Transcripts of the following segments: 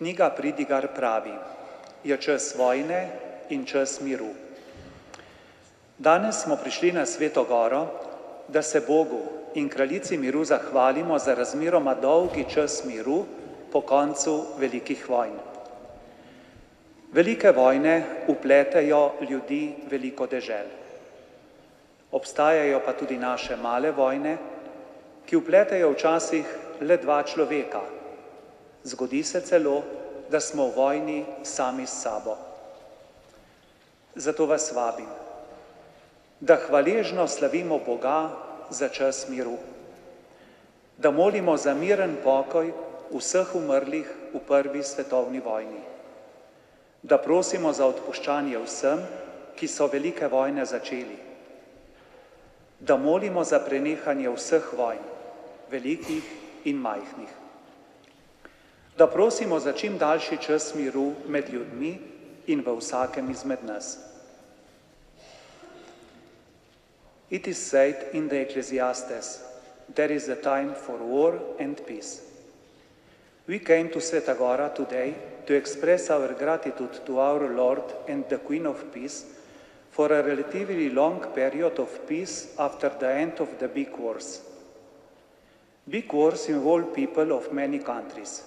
Knjiga Pridigar pravi, je čas vojne in čas miru. Danes smo prišli na Sveto Goro, da se Bogu in kraljici miru zahvalimo za razmeroma dolgi čas miru po koncu velikih vojn. Velike vojne vpletejo ljudi veliko dežel. Obstajajo pa tudi naše male vojne, ki vpletejo včasih le dva človeka. Zgodi se celo, da smo v vojni sami s sabo. Zato vas vabim, da hvaležno slavimo Boga za čas miru, da molimo za miren pokoj vseh umrlih v prvi svetovni vojni, da prosimo za odpuščanje vsem, ki so velike vojne začeli, da molimo za prenehanje vseh vojn, velikih in majhnih, da prosimo za čim daljši čas miru med ljudmi in v vsakem izmed nas. It is said in the Ecclesiastes, there is a time for war and peace. We came to Sveta Gora today to express our gratitude to our Lord and the Queen of Peace for a relatively long period of peace after the end of the big wars. Big wars involve people of many countries,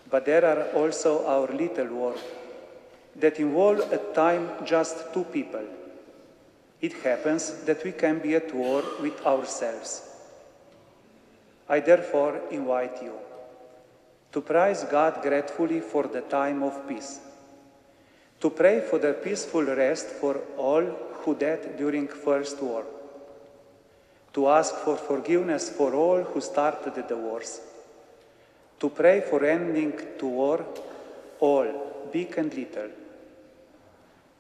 but there are also our little wars that involve at times just two people. It happens that we can be at war with ourselves. I therefore invite you to praise God gratefully for the time of peace, to pray for the peaceful rest for all who died during First War, to ask for forgiveness for all who started the wars, to pray for ending to war, all, big and little,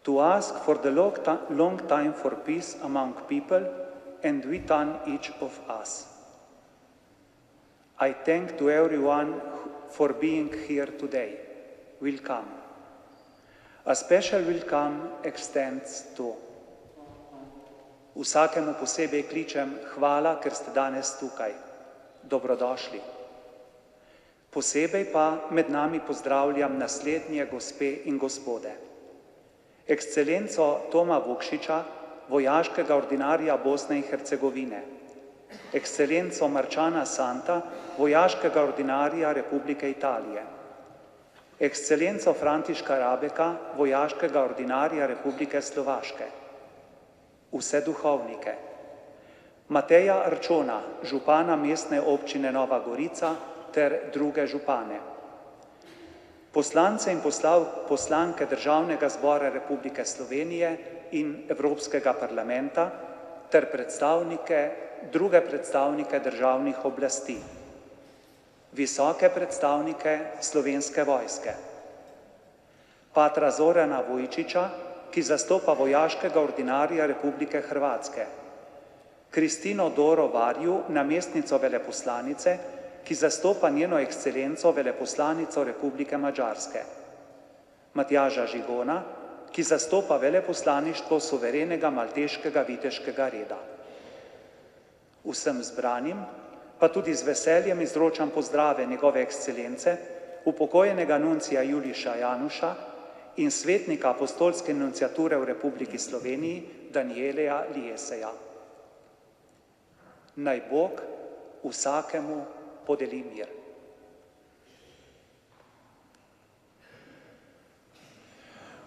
to ask for the long time for peace among people and within each of us. I thank to everyone for being here today. Welcome. A special welcome extends to vsakemu posebej kličem hvala, ker ste danes tukaj. Dobrodošli. Posebej pa med nami pozdravljam naslednje gospe in gospode. Ekscelenco Toma Vukšiča, vojaškega ordinarja Bosne in Hercegovine, ekscelenco Marčana Santa, vojaškega ordinarja Republike Italije, ekscelenco Františka Rabeka, vojaškega ordinarja Republike Slovaške, vse duhovnike, Mateja Arčona, župana mestne občine Nova Gorica ter druge župane, poslance in poslanke Državnega zbora Republike Slovenije in Evropskega parlamenta ter druge predstavnike državnih oblasti, visoke predstavnike Slovenske vojske, patra Zorana Vujčiča, ki zastopa vojaškega ordinarja Republike Hrvatske, Kristino Doro Varju, namestnico veleposlanice, ki zastopa njeno ekscelenco veleposlanico Republike Madžarske, Matjaža Žigona, ki zastopa veleposlaništvo suverenega malteškega viteškega reda. Vsem zbranim pa tudi z veseljem izročam pozdrave njegove ekscelence, upokojenega nuncija Juliša Januša in svetnika apostolske nunciature v Republiki Sloveniji Danieleja Lieseja. Naj Bog vsakemu podeli mir.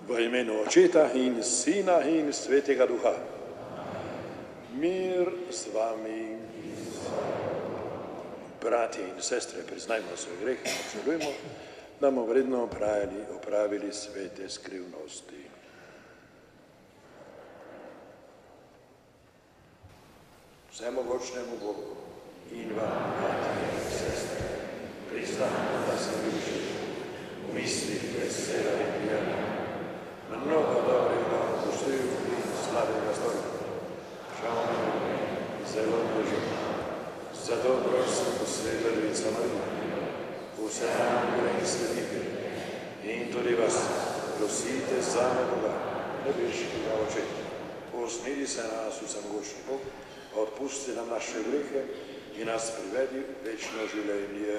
V imenu Očeta in Sina in Svetega Duha. Mir z vami. Bratje in sestre, priznajmo svoj greh in obžalujmo, da bomo vredno opravili svete skrivnosti. Vsemogočnemu Bogu in vam, bratje in sestre, priznajmo, da sem bil živ v mislih, beseda in dela, na mnogo dobrega pustil in slabega storil. Žal mi zelo težko. Zato prosim Sveta Devica Marija, vse angele in svetnike in tudi vas prosite same Boga, nebeškega Očeta. Usmili se na nas vsemogočni Bog, odpusti nam naše grehe in nas privedi v večno življenje.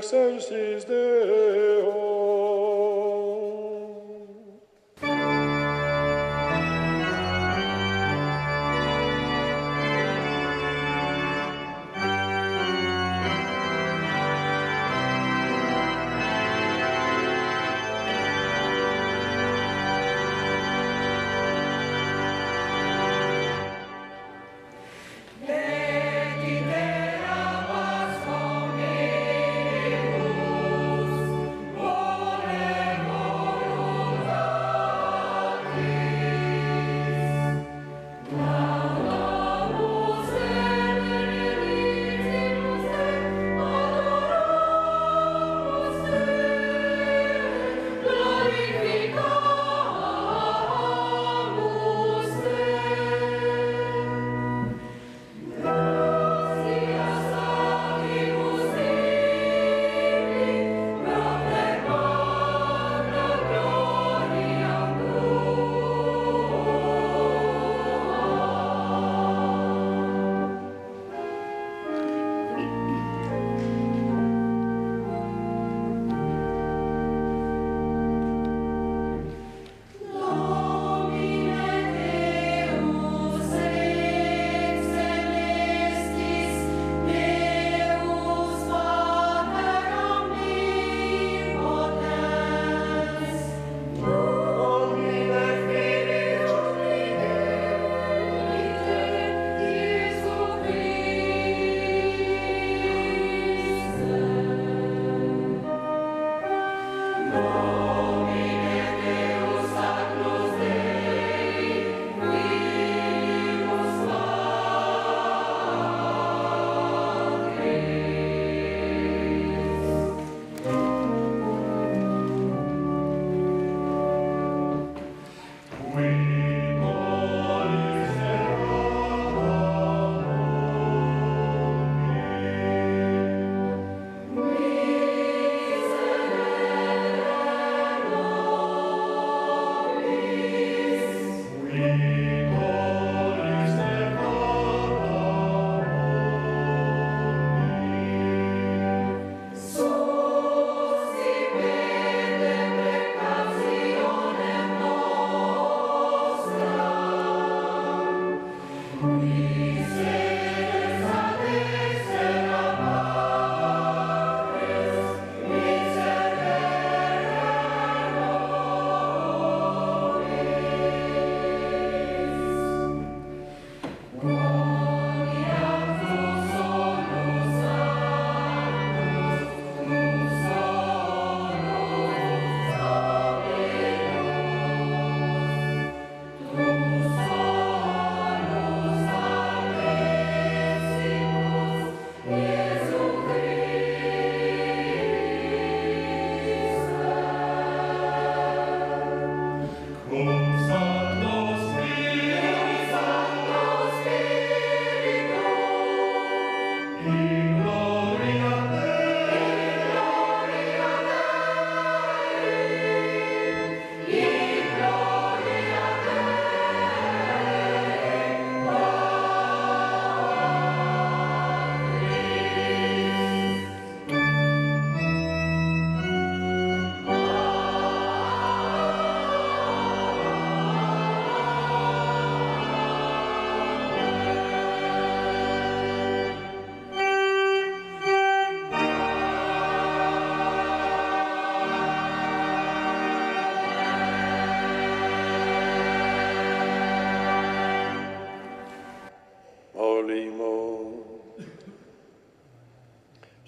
excelsis Deo.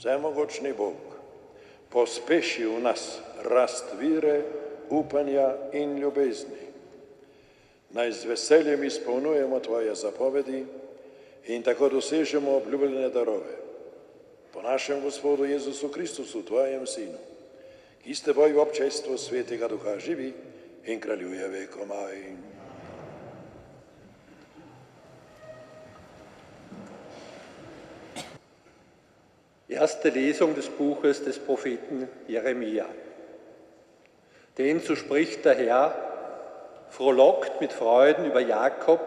Vsemogočni Bog, pospeši v nas rast vire, upanja in ljubezni. Naj z veseljem izpolnjujemo Tvoje zapovedi in tako dosežemo obljubljene darove. Po našem Gospodu Jezusu Kristusu, Tvojem Sinu, ki s Teboj v občestvu Svetega Duha živi in kraljuje vekomaj. Erste Lesung des Buches des Propheten Jeremia. Denn so spricht der Herr, frohlockt mit Freuden über Jakob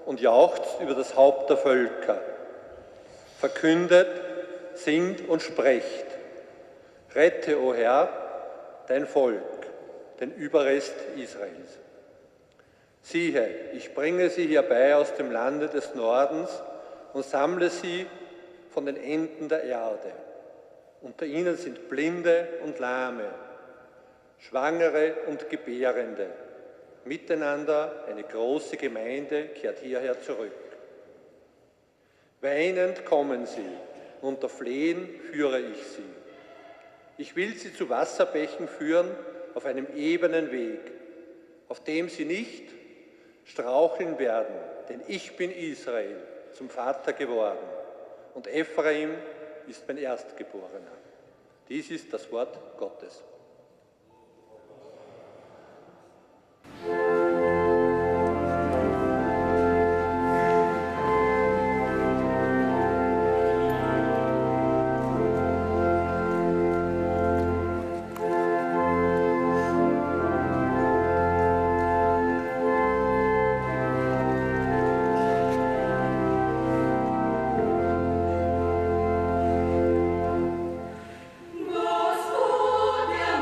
und jauchzt über das Haupt der Völker. Verkündet, singt und sprecht. Rette, o Herr, dein Volk, den Überrest Israels. Siehe, ich bringe sie hierbei aus dem Lande des Nordens und sammle sie von den Enden der Erde. Unter ihnen sind Blinde und Lahme, Schwangere und Gebärende. Miteinander eine große Gemeinde kehrt hierher zurück. Weinend kommen sie, unter Flehen führe ich sie. Ich will sie zu Wasserbächen führen auf einem ebenen Weg, auf dem sie nicht straucheln werden, denn ich bin Israel zum Vater geworden und Ephraim ist mein Erstgeborener. Dies ist das Wort Gottes. Господи,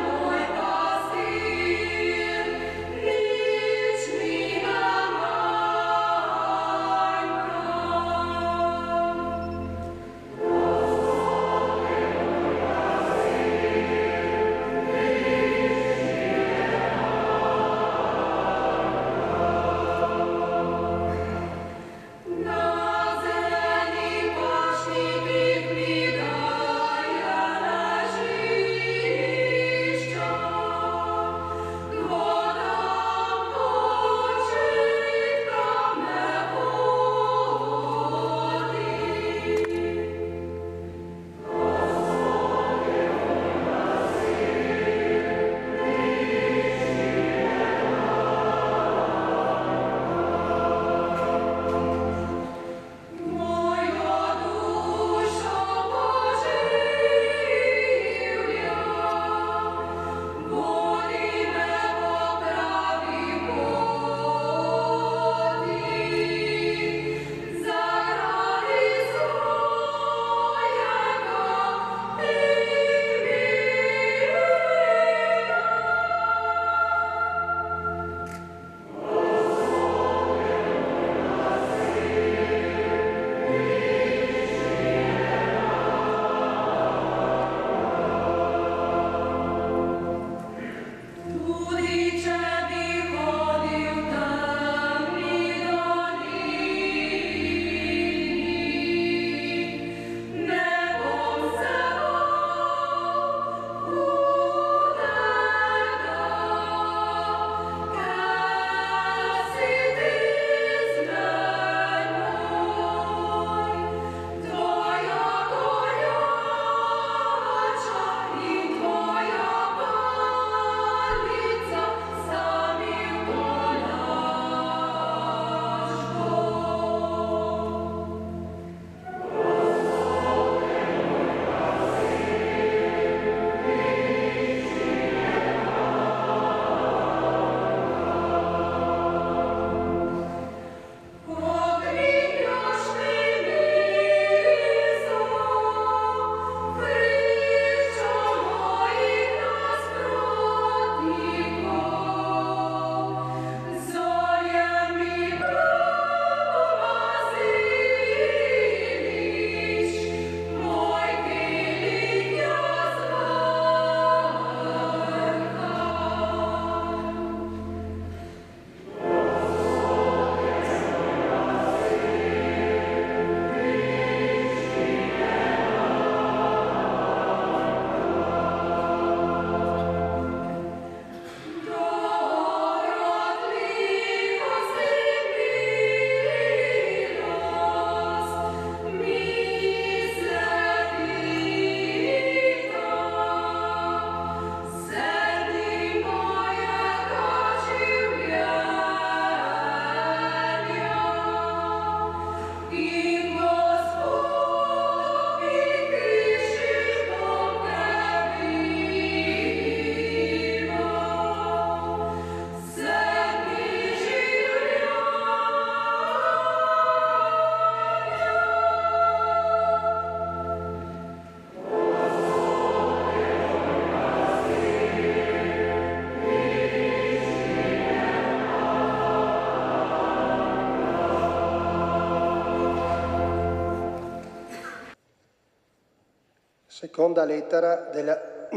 Seconda lettera della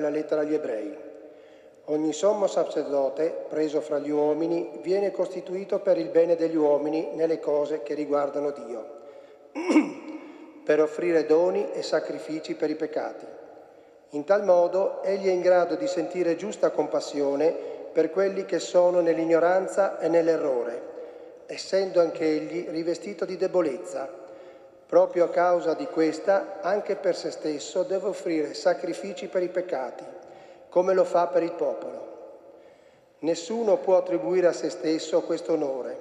lettera agli Ebrei. Ogni sommo sacerdote, preso fra gli uomini, viene costituito per il bene degli uomini nelle cose che riguardano Dio, per offrire doni e sacrifici per i peccati. In tal modo egli è in grado di sentire giusta compassione per quelli che sono nell'ignoranza e nell'errore, essendo anche egli rivestito di debolezza. Proprio a causa di questa, anche per se stesso deve offrire sacrifici per i peccati, come lo fa per il popolo. Nessuno può attribuire a se stesso questo onore,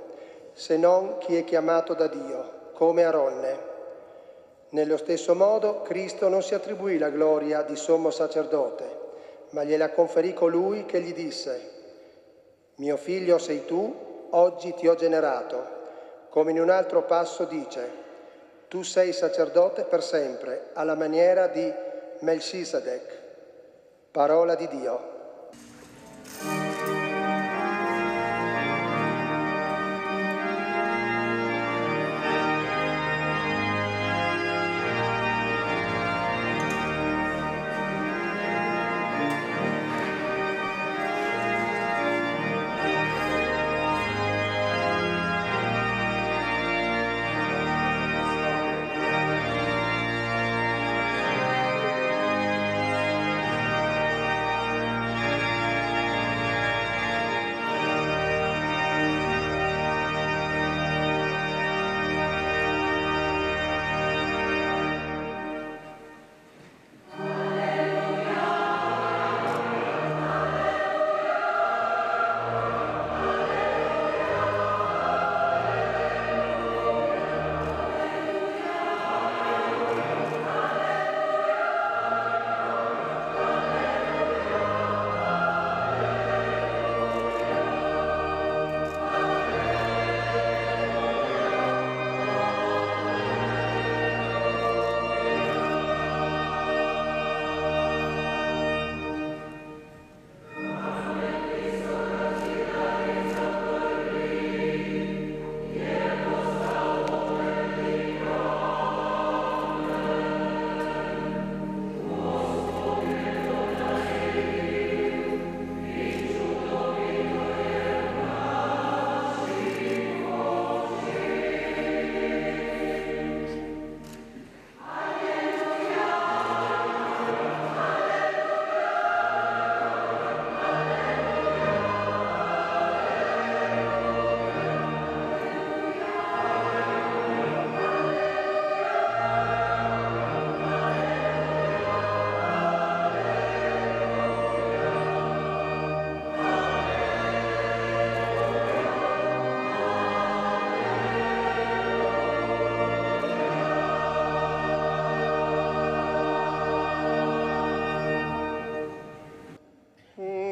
se non chi è chiamato da Dio, come Aronne. Nello stesso modo, Cristo non si attribuì la gloria di sommo sacerdote, ma gliela conferì colui che gli disse: «Mio figlio sei tu, oggi ti ho generato», come in un altro passo dice: «Tu sei sacerdote per sempre, alla maniera di Melchisedec». Parola di Dio.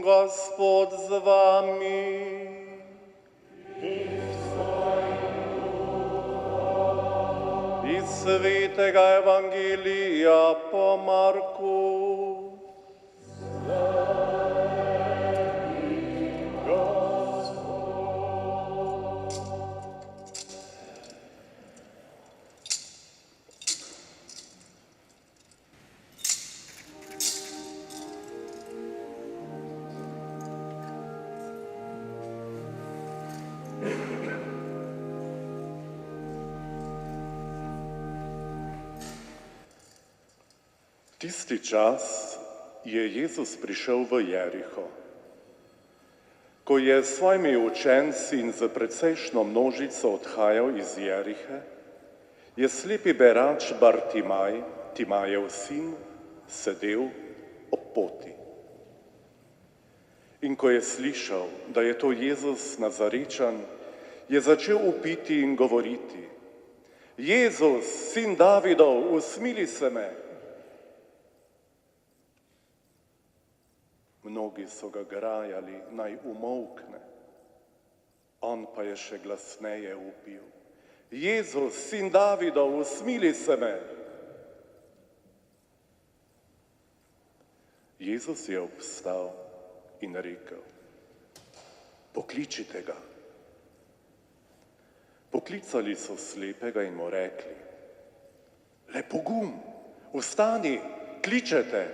Gospod z vami. Iz svetega Evangelija po Marku. Tisti čas je Jezus prišel v Jeriho. Ko je s svojimi učenci in z precejšno množico odhajal iz Jerihe, je slepi berač Bartimaj, Timajev sin, sedel ob poti. In ko je slišal, da je to Jezus Nazarečan, je začel vpiti in govoriti: Jezus, sin Davidov, usmili se me. Mnogi so ga grajali, naj umolkne. On pa je še glasneje vpil: Jezus, sin Davidov, usmili se me. Jezus je obstal in rekel: Pokličite ga. Poklicali so slepega in mu rekli: Le pogum, Vstani, kličete.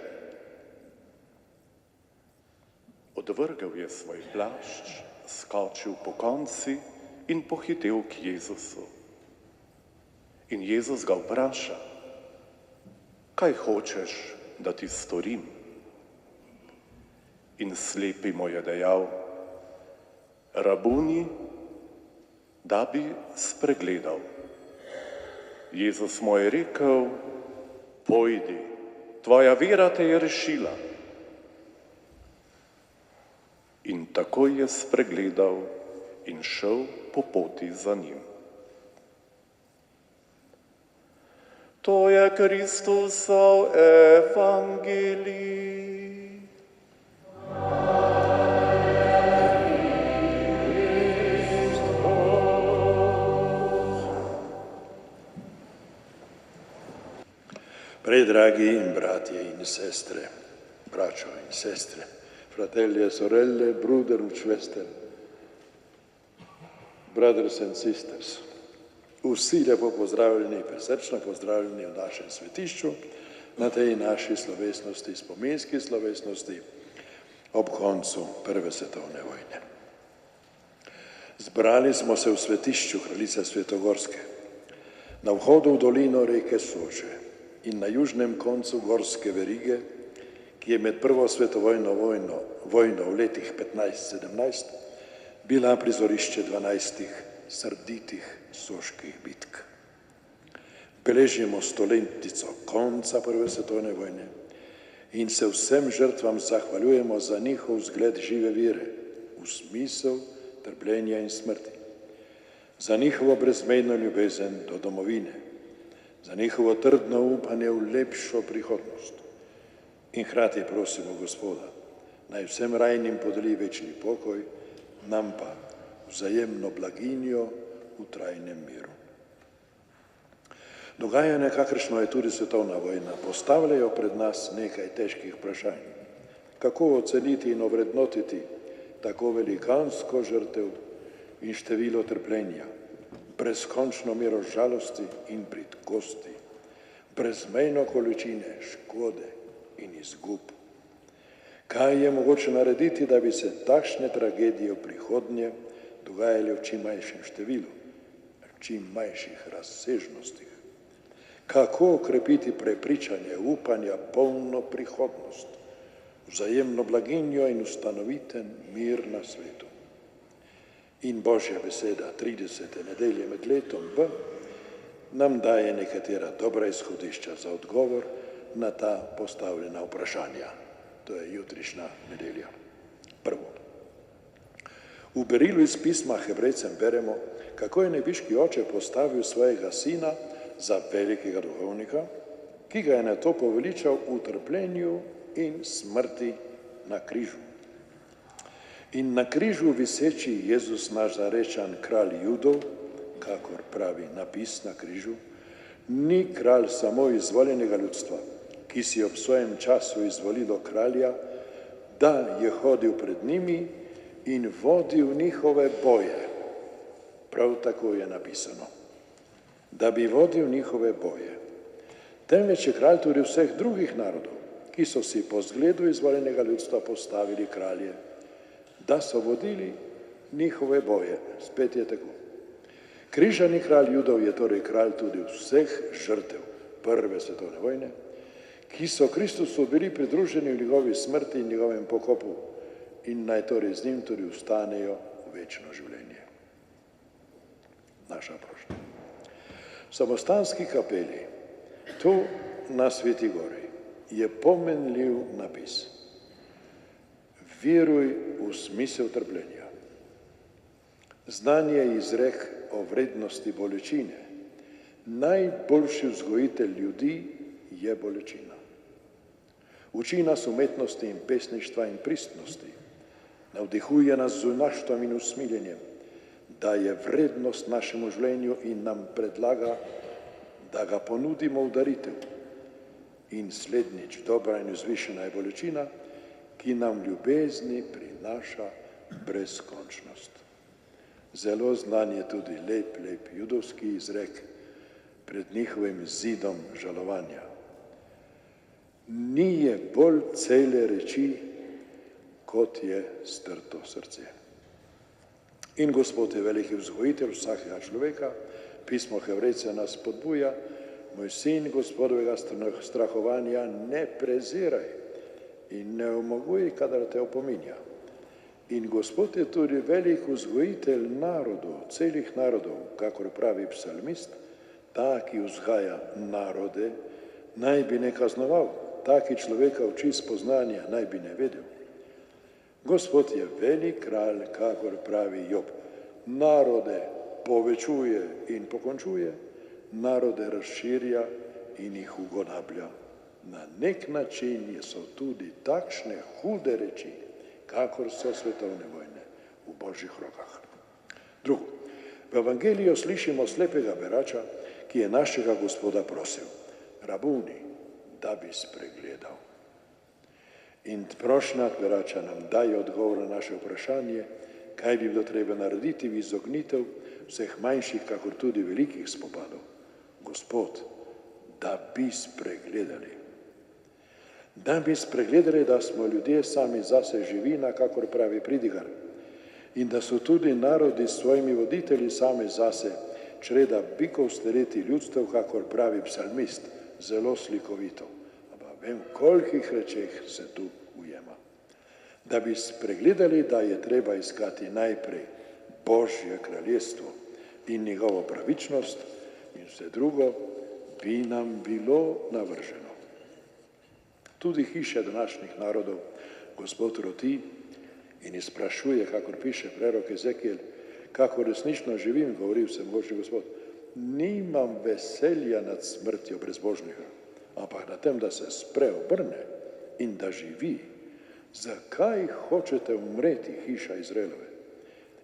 Odvrgel je svoj plašč, skočil po konci in pohitel k Jezusu. In Jezus ga vpraša, kaj hočeš, da ti storim? In slepi mu je dejal, Rabuni, da bi spregledal. Jezus mu je rekel, pojdi, tvoja vera te je rešila. In takoj je spregledal in šel po poti za njim. To je Kristusov evangelij. Predragi in bratje in sestre, braćo in sestre, fratelli e sorelle, bruder und schwester, brothers and sisters, vsi lepo pozdravljeni, presrčno pozdravljeni v našem svetišču, na tej naši slovesnosti, spominski slovesnosti ob koncu Prve svetovne vojne. Zbrali smo se v svetišču kraljice Svetogorske, na vhodu v dolino reke Soče in na južnem koncu gorske verige, ki je med Prvo svetovno vojno v letih 15-17 bila prizorišče 12 srditih soških bitk. Beležimo stoletnico konca Prve svetovne vojne in se vsem žrtvam zahvaljujemo za njihov zgled žive vere v smisel trpljenja in smrti, za njihovo brezmejno ljubezen do domovine, za njihovo trdno upanje v lepšo prihodnost. In hkrati prosimo Gospoda, naj vsem rajnim podeli večni pokoj, nam pa vzajemno blaginjo v trajnem miru. Dogajanje, kakršno je tudi svetovna vojna, postavljajo pred nas nekaj težkih vprašanj. Kako oceniti in ovrednotiti tako velikansko žrtev in število trpljenja, brezkončno mero žalosti in bridkosti, brezmejno količine škode in izgub. Kaj je mogoče narediti, da bi se takšne tragedije v prihodnje dogajale v čim manjšem številu, v čim manjših razsežnostih? Kako okrepiti prepričanje, upanja, polno prihodnost, vzajemno blaginjo in ustanoviten mir na svetu? In Božja beseda 30. nedelje med letom B nam daje nekatera dobra izhodišča za odgovor na ta postavljena vprašanja. To je jutrišnja nedelja. Prvo. V berilu iz pisma Hebrejcem beremo, kako je nebeški oče postavil svojega sina za velikega duhovnika, ki ga je na to poveličal v trpljenju in smrti na križu. In na križu viseči Jezus Nazarečan, kralj Judov, kakor pravi napis na križu, ni kralj samo izvoljenega ljudstva, ki si ob svojem času izvolilo kralja, da je hodil pred njimi in vodil njihove boje. Prav tako je napisano, da bi vodil njihove boje. Temveč je kralj tudi vseh drugih narodov, ki so si po zgledu izvoljenega ljudstva postavili kralje, da so vodili njihove boje. Spet je tako. Križani kralj Judov je torej kralj tudi vseh žrtev Prve svetovne vojne, ki so Kristusu bili pridruženi v njegovi smrti in njegovem pokopu in naj torej z njim tudi vstanejo v večno življenje. Naša prošnja. V samostanski kapeli, tu na Sveti Gori, je pomenljiv napis. Veruj v smisel trpljenja. Znan je izrek o vrednosti bolečine. Najboljši vzgojitelj ljudi je bolečina. Uči nas umetnosti in pesništva in pristnosti. Navdihuje nas z junaštvom in usmiljenjem, da je vrednost našemu življenju in nam predlaga, da ga ponudimo v daritev. In slednjič, dobra in vzvišena je bolečina, ki nam ljubezni prinaša brezkončnost. Zelo znan je tudi lep judovski izrek pred njihovim zidom žalovanja. Nije bolj cele reči, kot je strto srce. In Gospod je veliki vzgojitelj vsakega človeka, pismo Hebrejcev nas spodbuja, moj sin Gospodovega strahovanja ne preziraj in ne omoguj, kadar te opominja. In Gospod je tudi velik vzgojitelj narodov, celih narodov, kakor pravi psalmist, ta, ki vzgaja narode, naj bi ne kaznoval, ta, ki človeka uči spoznanja, naj bi ne vedel. Gospod je velik kralj, kakor pravi Job, narode povečuje in pokončuje, narode razširja in jih ugonablja. Na nek način so tudi takšne hude reči, kakor so svetovne vojne v Božjih rokah. Drugo, v Evangeliju slišimo slepega berača, ki je našega Gospoda prosil, rabuni, da bi spregledal. In prošnja berača nam daje odgovor na naše vprašanje, kaj bi bilo treba narediti v izognitev vseh manjših, kakor tudi velikih spopadov. Gospod, da bi spregledali. Da bi spregledali, da smo ljudje sami zase živina, kakor pravi pridigar, in da so tudi narodi s svojimi voditelji sami zase čreda bikov stereti ljudstev, kakor pravi psalmist, zelo slikovito. Ampak vem, kolikih rečeh se tu ujema. Da bi spregledali, da je treba iskati najprej Božje kraljestvo in njegovo pravičnost in vse drugo bi nam bilo navrženo. Tudi hiše današnjih narodov Gospod roti in izprašuje, kakor piše prerok Ezekiel, kako resnično živim, govori vsemogočni Gospod. Nimam veselja nad smrtjo brezbožnega, ampak na tem, da se spreobrne in da živi. Zakaj hočete umreti, hiša Izraelove?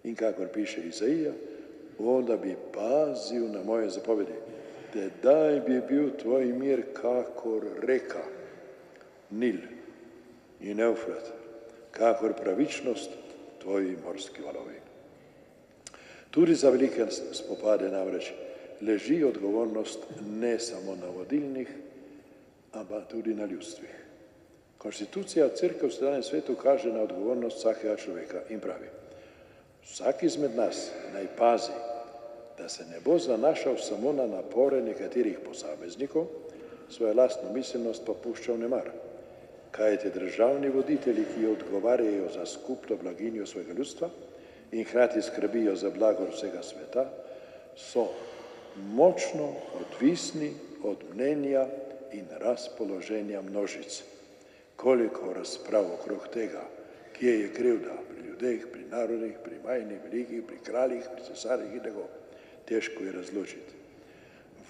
In kakor piše Izaija, da bi pazil na moje zapovedi, tedaj bi bil tvoj mir kakor reka, Nil in Eufrat, kakor pravičnost tvoji morski valovi. Tudi za velike spopade namreč leži odgovornost ne samo na vodilnih, ampak tudi na ljudstvih. Konstitucija Cerkev v sedanjem svetu kaže na odgovornost vsakega človeka in pravi, vsak izmed nas naj pazi, da se ne bo zanašal samo na napore nekaterih posameznikov, svojo lastno miselnost pa puščal nemar. Kajti državni voditelji, ki odgovarjajo za skupno blaginjo svojega ljudstva in hkrati skrbijo za blagor vsega sveta, so močno odvisni od mnenja in razpoloženja množic. Koliko razprav okrog tega, kje je krivda pri ljudeh, pri narodih, pri majhnih, velikih, pri kraljih, pri cesarjih in tako, težko je razložiti.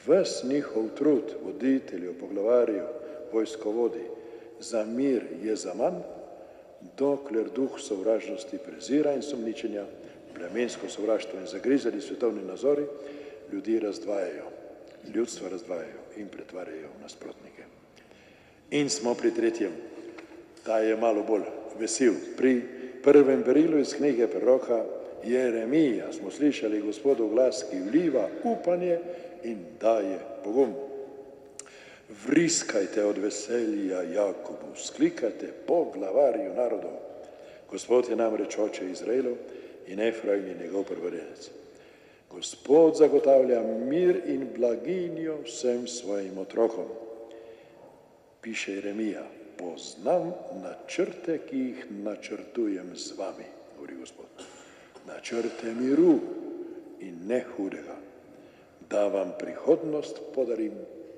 Ves njihov trud voditeljev, poglavarjev, vojskovodi za mir je zaman, dokler duh sovražnosti, prezira in sumničenja, plemensko sovraštvo in zagrizali svetovni nazori ljudi razdvajajo, ljudstva razdvajajo in pretvarjajo v nasprotnike. In smo pri tretjem, ta je malo bolj vesel. Pri prvem berilu iz knjige proroka Jeremija smo slišali Gospodov glas, ki vliva upanje in daje pogum. Vriskajte od veselja Jakobu, sklikajte po glavarju narodov. Gospod je namreč oče Izraelov in Efraim je njegov prvorenec. Gospod zagotavlja mir in blaginjo vsem svojim otrokom. Piše Jeremija, poznam načrte, ki jih načrtujem z vami, govori Gospod. Načrte miru in ne hudega, da vam prihodnost podarim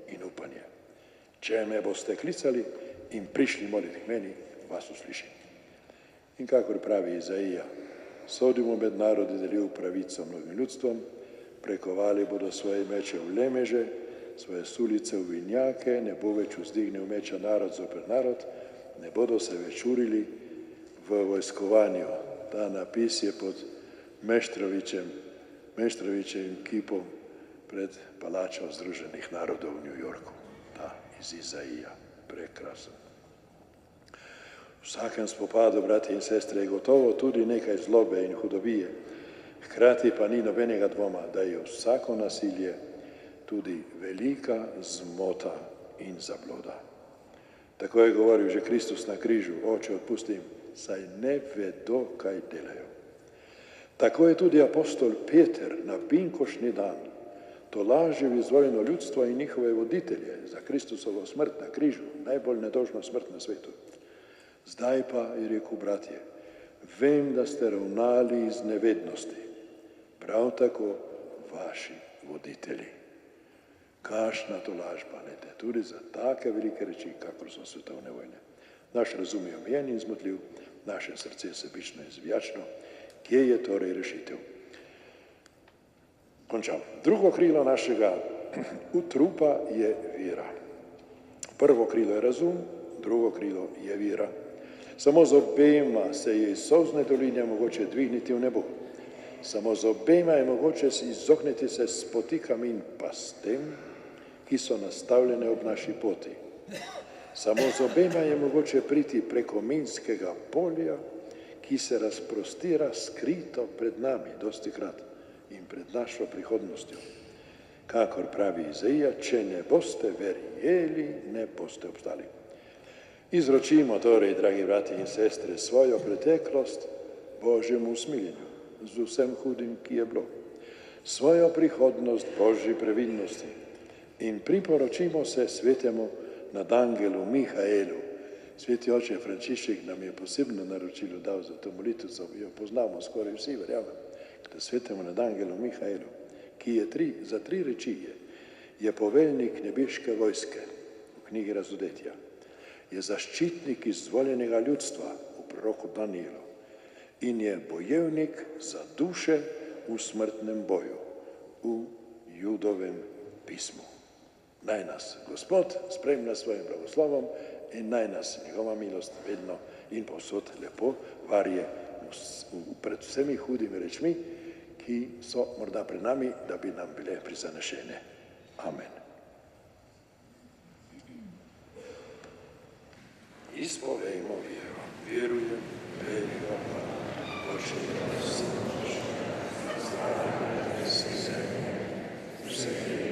in upanje. Če me boste klicali in prišli moliti k meni, vas uslišim. In kakor pravi Izaija, sodimo med narodi, delil pravico mnogim ljudstvom, prekovali bodo svoje meče v lemeže, svoje sulice v vinjake, ne bo več vzdignil meča narod zoper narod, ne bodo se več urili v vojskovanju. Ta napis je pod Meštrovićevim kipom pred palačo Združenih narodov v New Yorku. Ta iz Izaija, prekrasen. V vsakem spopadu, brati in sestre, je gotovo tudi nekaj zlobe in hudobije. Hkrati pa ni nobenega dvoma, da je vsako nasilje tudi velika zmota in zabloda. Tako je govoril že Kristus na križu, Oče, odpusti jim, saj ne vedo, kaj delajo. Tako je tudi apostol Peter na pinkošni dan tolažil izvoljeno ljudstvo in njihove voditelje za Kristusovo smrt na križu, najbolj nedožno smrt na svetu. Zdaj pa je rekel, bratje, vem, da ste ravnali iz nevednosti, prav tako vaši voditelji. Kašna tolažba, tudi za take velike reči, kakor so svetovne vojne. Naš razum je omejen in zmotljiv, naše srce sebično in zvijačno. Kje je torej rešitev? Končam. Drugo krilo našega utrupa je vera. Prvo krilo je razum, drugo krilo je vera. Samo z obema se je iz solzne doline mogoče dvigniti v nebo. Samo z obema je mogoče izogniti se spotikam in pastem, ki so nastavljene ob naši poti. Samo z obema je mogoče priti preko minskega polja, ki se razprostira skrito pred nami dostikrat in pred našo prihodnostjo. Kakor pravi Izaija, če ne boste verjeli, ne boste obstali. Izročimo torej, dragi brati in sestre, svojo preteklost Božjemu usmiljenju z vsem hudim, ki je bilo, svojo prihodnost Božji previdnosti in priporočimo se svetemu nadangelu Mihaelu. Sveti oče Frančišek nam je posebno naročilo dal za to molitvico, jo poznamo skoraj vsi, verjamem, da svetemu nadangelu Mihaelu, ki je za tri reči je poveljnik nebeške vojske v knjigi Razodetja, je zaščitnik izvoljenega ljudstva v proroku Danielu in je bojevnik za duše v smrtnem boju v Judovem pismu. Naj nas Gospod spremlja svojim blagoslovom in naj nas njegova milost vedno in povsod lepo varje pred vsemi hudimi rečmi, ki so morda pred nami, da bi nam bile prizanešene. Amen. Izpovejmo vero, verujem, veliko Božjega Sina, zdravega nebeske zemlje, vseh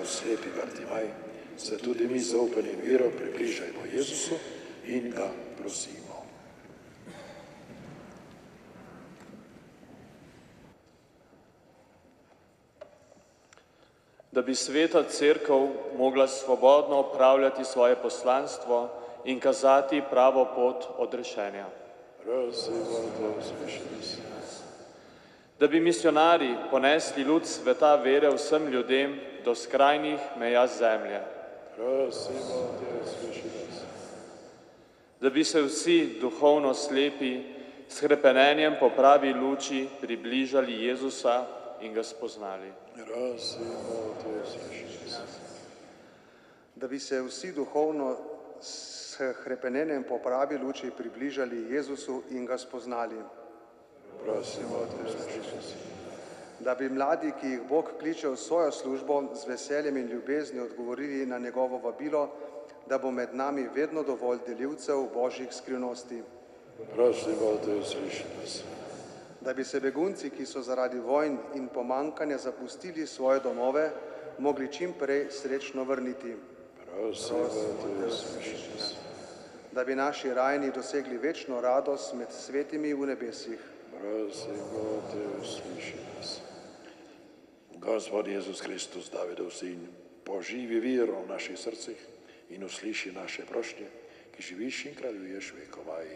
slepi Bartimaj, se tudi mi zaupanjem vero približajmo Jezusu in ga prosimo. Da bi sveta cerkev mogla svobodno opravljati svoje poslanstvo in kazati pravo pot odrešenja. Prosimo, da usliši nas. Da bi misionarji ponesli luč sveta vere vsem ljudem do skrajnih meja zemlje. Prosimo, da usliši nas. Da bi se vsi duhovno slepi s hrepenenjem po pravi luči približali Jezusa in ga spoznali. Prosimo, da usliši nas. Da bi se vsi duhovno s hrepenenjem po pravi luči približali Jezusu in ga spoznali. Prosimo, da usliši nas. da bi mladi, ki jih Bog kliče v svojo službo, z veseljem in ljubeznijo odgovorili na njegovo vabilo, da bo med nami vedno dovolj delivcev božjih skrivnosti. Prosimo te, usliši nas. Da bi se begunci, ki so zaradi vojn in pomankanja zapustili svoje domove, mogli čim prej srečno vrniti. Prosimo te, usliši nas. Da bi naši rajni dosegli večno radost med svetimi v nebesih. Prosimo te, usliši nas. Gospod Jezus Kristus, Davidov sin, poživi vero v naših srcih in usliši naše prošnje, ki živiš in kraljuješ vekovaj.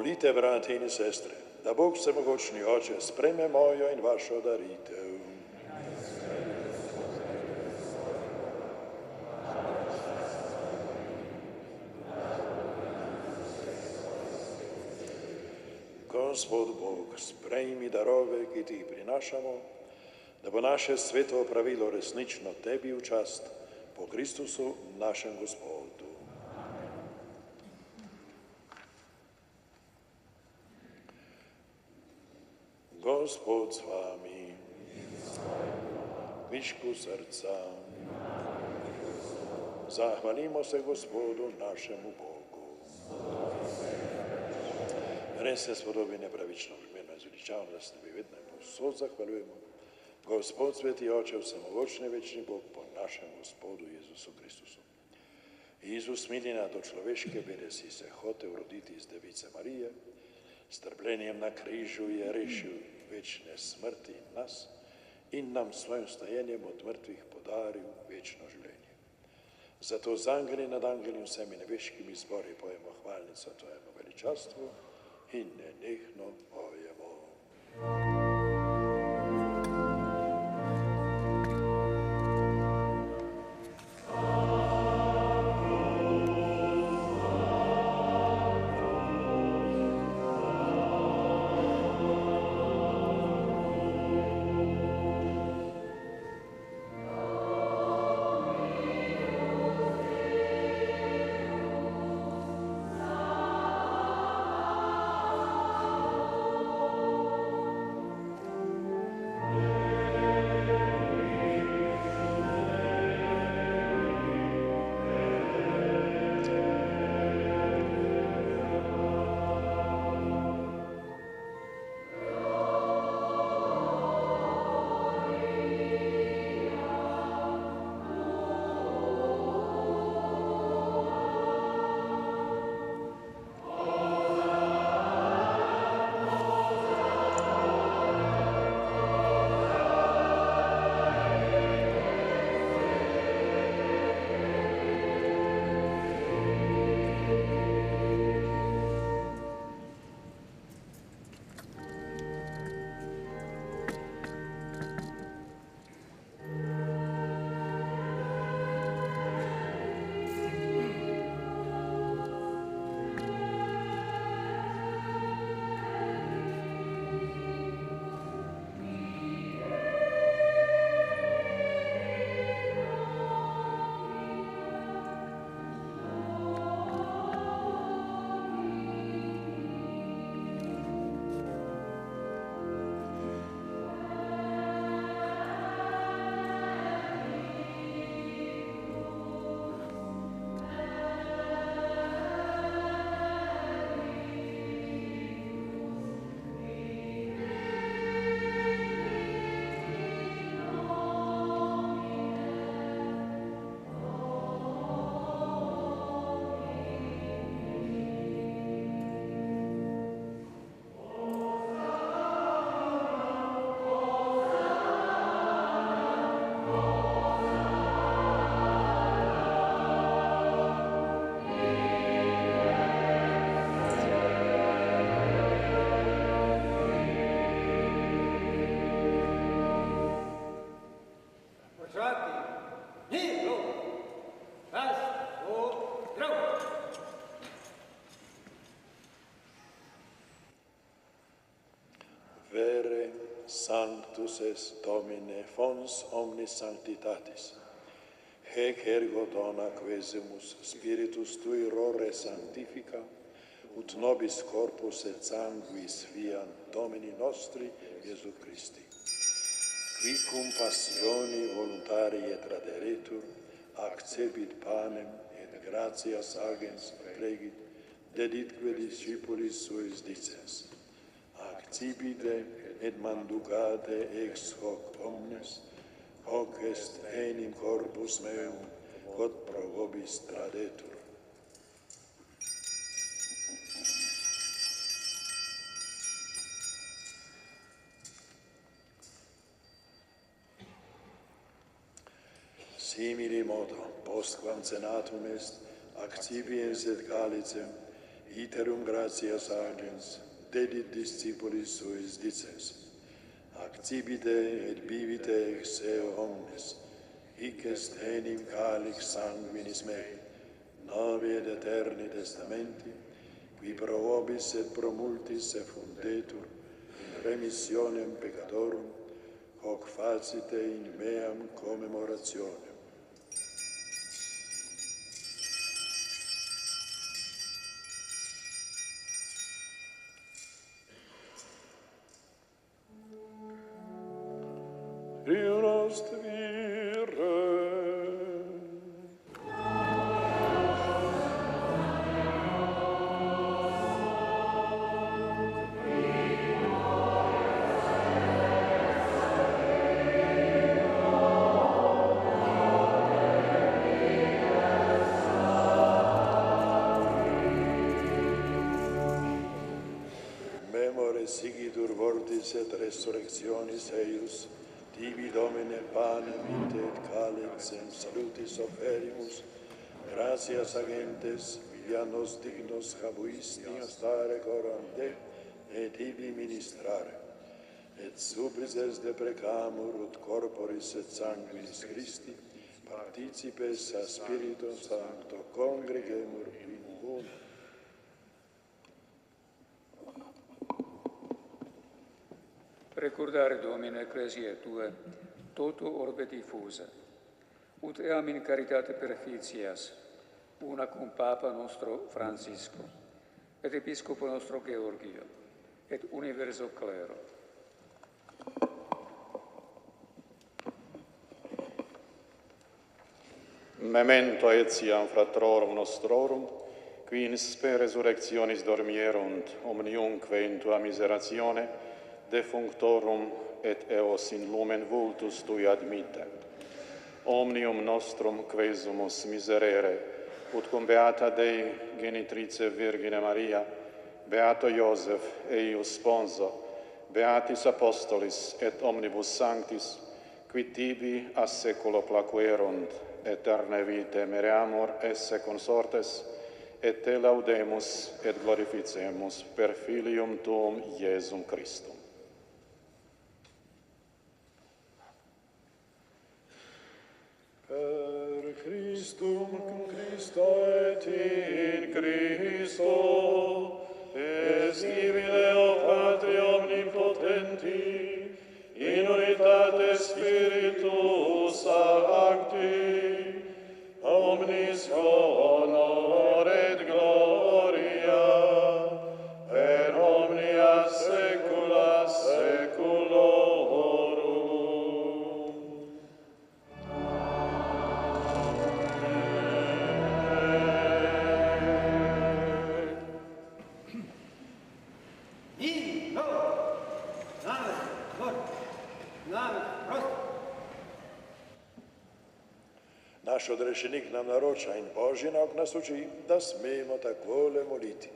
Molite, brati in sestre, da Bog vsemogočni Oče sprejme mojo in vašo daritev. Gospod Bog, sprejmi darove, ki ti jih prinašamo, da bo naše sveto pravilo resnično tebi v čast, po Kristusu našem Gospodu. Gospod z vami, višku srca, zahvalimo se Gospodu našemu Bogu. Res se spodobi nepravično, primerno in zveličavno, da se tebi vedno in povsod zahvaljujemo. Gospod sveti Oče, vsemogočni večni Bog, po našem Gospodu Jezusu Kristusu. Jezus, milina do človeške bede, si se hotel roditi iz device Marije, s trpljenjem na križu je rešil večne smrti nas in nam svojim stajenjem od mrtvih podaril večno življenje. Zato z angeli nad angeli in vsemi nebeškimi zbori pojemo hvalnico tvojemu veličastvu in nenehno pojemo. Sanctus est Domine fons omnis sanctitatis. Hec ergo dona quesimus spiritus tui rore sanctifica, ut nobis corpus et sanguis fian Domini nostri Iesu Christi. Qui cum passioni voluntarie traderetur, accepit panem et gratias agens plegit, deditque discipulis suis dicens. Accipite et mandugate ex hoc omnes, hoc est enim corpus meum, quod pro vobis tradetur. Simili modo, postquam cenatum est, accipiens et calicem, iterum gratias agens, dedit discipulis suis dicens. Accipite et bibite ex eo omnes, hic est enim calix sanguinis mei, novi et eterni testamenti, qui pro vobis et pro multis effundetur in remissionem peccatorum, hoc facite in meam commemorationem. Dios vire. Memore sigitur vortis et resurrectionis eius, tibi Domine panem vitae et calix in salutis oferimus, gratias agentes, via nos dignos habuisti stare coram Te, et ibi ministrare. Et supplices deprecamur ut corporis et sanguinis Christi, participes a Spiritum Sancto congregemur in uno. Recordare, Domine, ecclesiae Tue, toto orbe diffusa, ut eam in caritate perficias, una cum Papa nostro Francisco, et Episcopo nostro Georgio, et universo clero. Memento etiam fratrorum nostrorum, qui in spe resurrectionis dormierunt, omniumque in Tua miseratione, defunctorum et eos in lumen vultus Tui admittem. Omnium nostrum quesumus miserere, ut cum beata Dei genitrice Virgine Maria, beato Iosef eius sponso, beatis apostolis et omnibus sanctis, qui tibi a seculo placuerunt, eterne vitae mereamur esse consortes, et Te laudemus et glorificemus per Filium Tuum Iesum Christum. Per Christum, cum Christo et in Christo, escibile o Patri omnipotenti, in unitate Spiritus Sancti, omnis honor et gloria, per omnia saecula saeculorum. Naš odrešenik nam naroča in Božji nauk nas uči, da smemo takole moliti.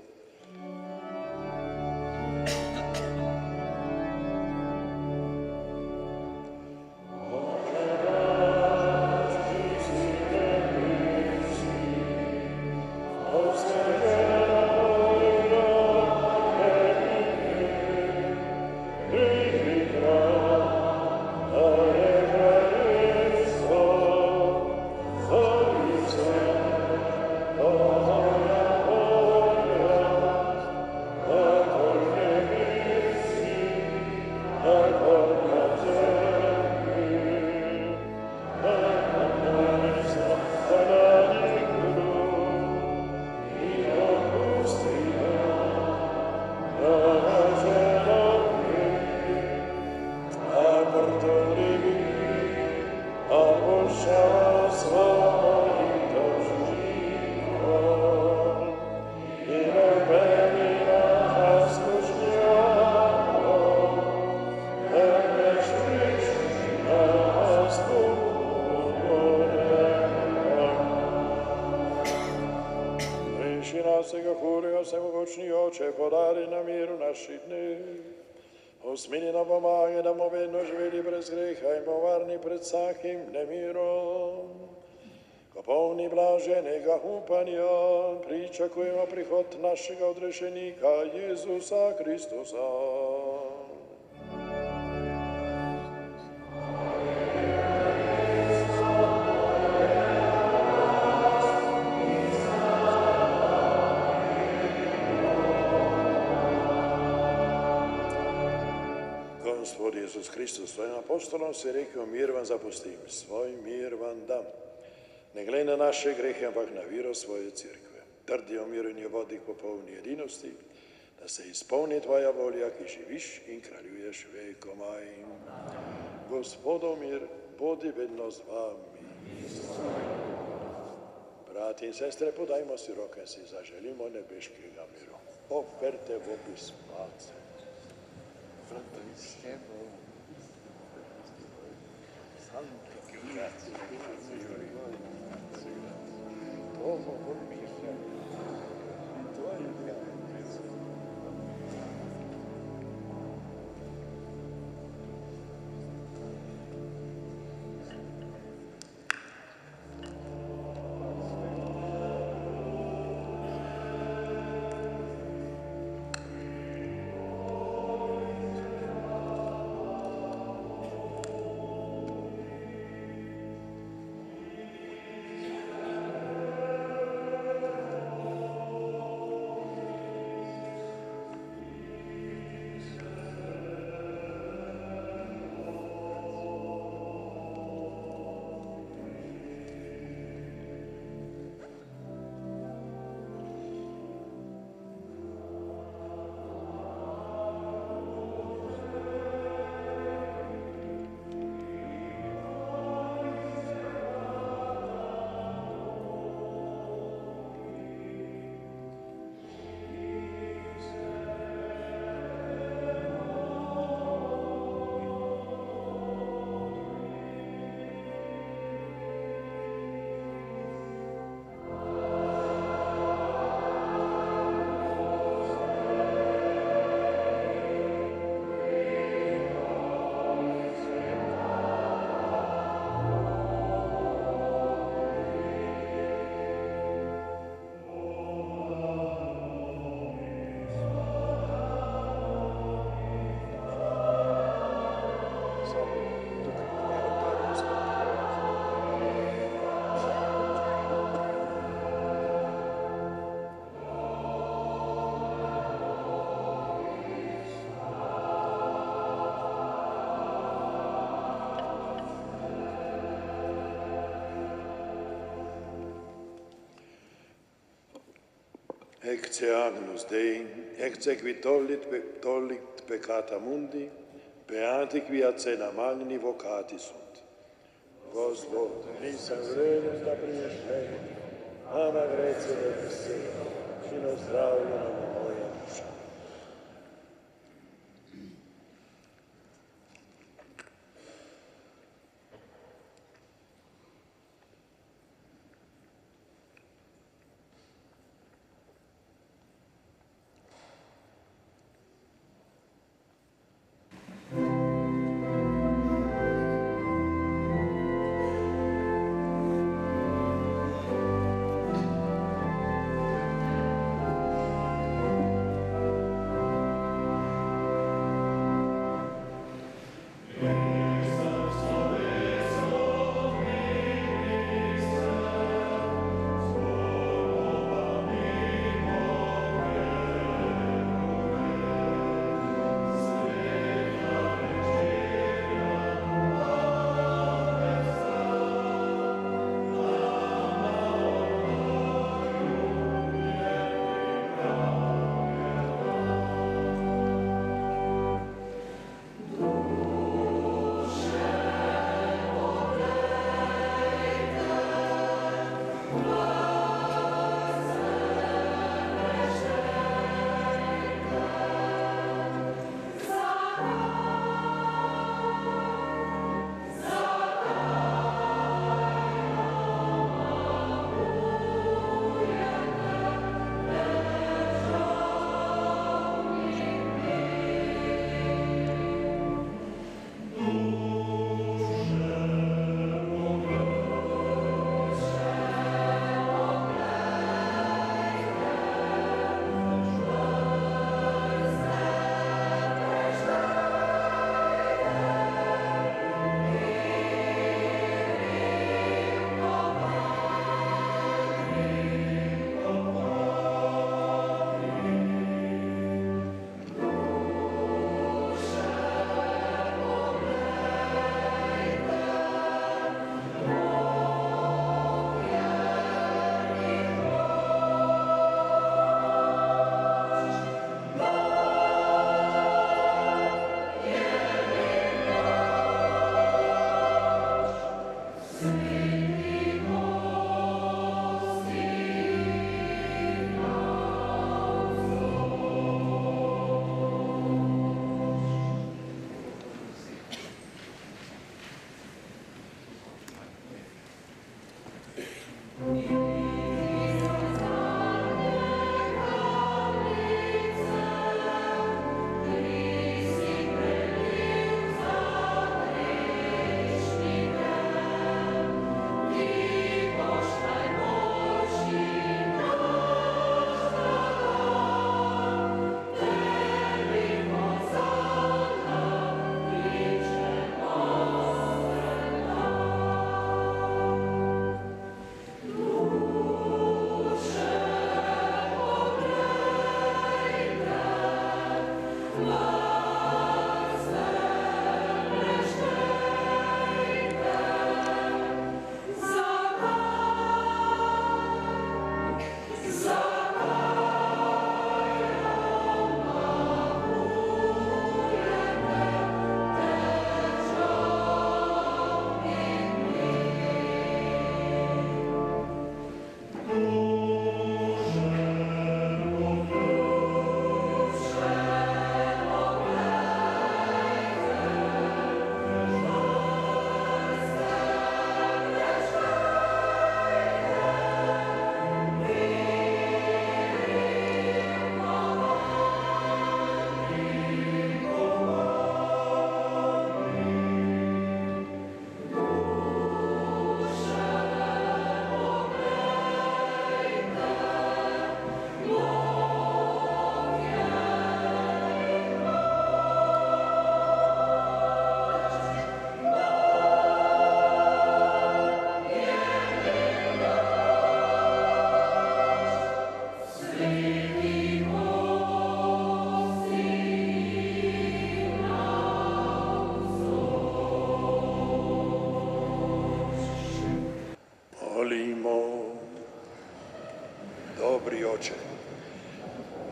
Usmini nam pomagaj, da bomo vedno živeli brez greha in povarni pred vsakim nemirom. Ko polni blaženega upanja, pričakujemo prihod našega odrešenika Jezusa Kristusa. Gospod Jezus Kristus, svojim apostolom si rekel, mir vam zapustim, svoj mir vam dam. Ne glede na naše grehe, ampak na vero svoje cerkve. Trdijo mir in je vodi k popolni edinosti, da se izpolni tvoja volja, ki živiš in kraljuješ vekomaj. Gospodov mir, bodi vedno z vami. Brati in sestre, podajmo si roke, si zaželimo nebeškega miru. Operte v opis palce. Ecce Agnus Dei, ecce qui tollit peccata mundi, beati qui ad cena magni vocati sunt. Gospod, nisam vreden da primeš mene, ama grece da ti sega, in ozdravljena moja duša.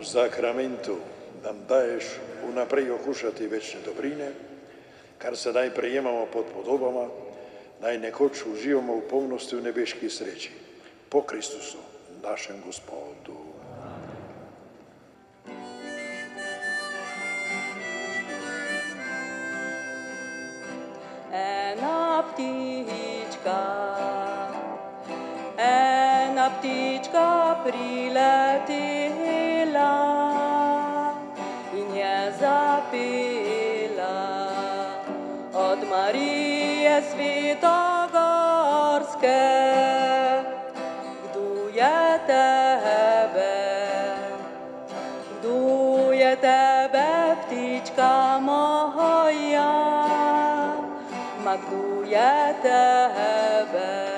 v sakramentu nam daješ vnaprej okušati večne dobrine, kar se naj prejemamo pod podobama, naj nekoč uživamo v polnosti v nebeški sreči. Po Kristusu, našem Gospodu. Ena ptička priletela in je zapela od Marije Svetogorske. Kdo je tebe, ptička moja, ma kdo je tebe?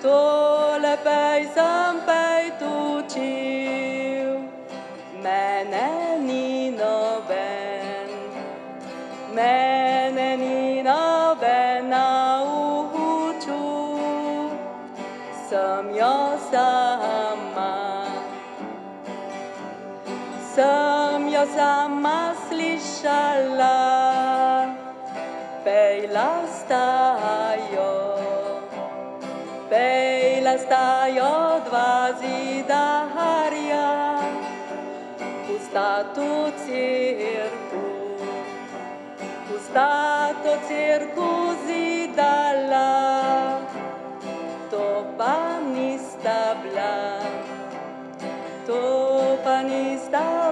Tole pesem pejt učil, mene ni noben naučil, sem jo sama slišala, pejla stajo dva zidarja, pusta to cirku zidala, to pa nista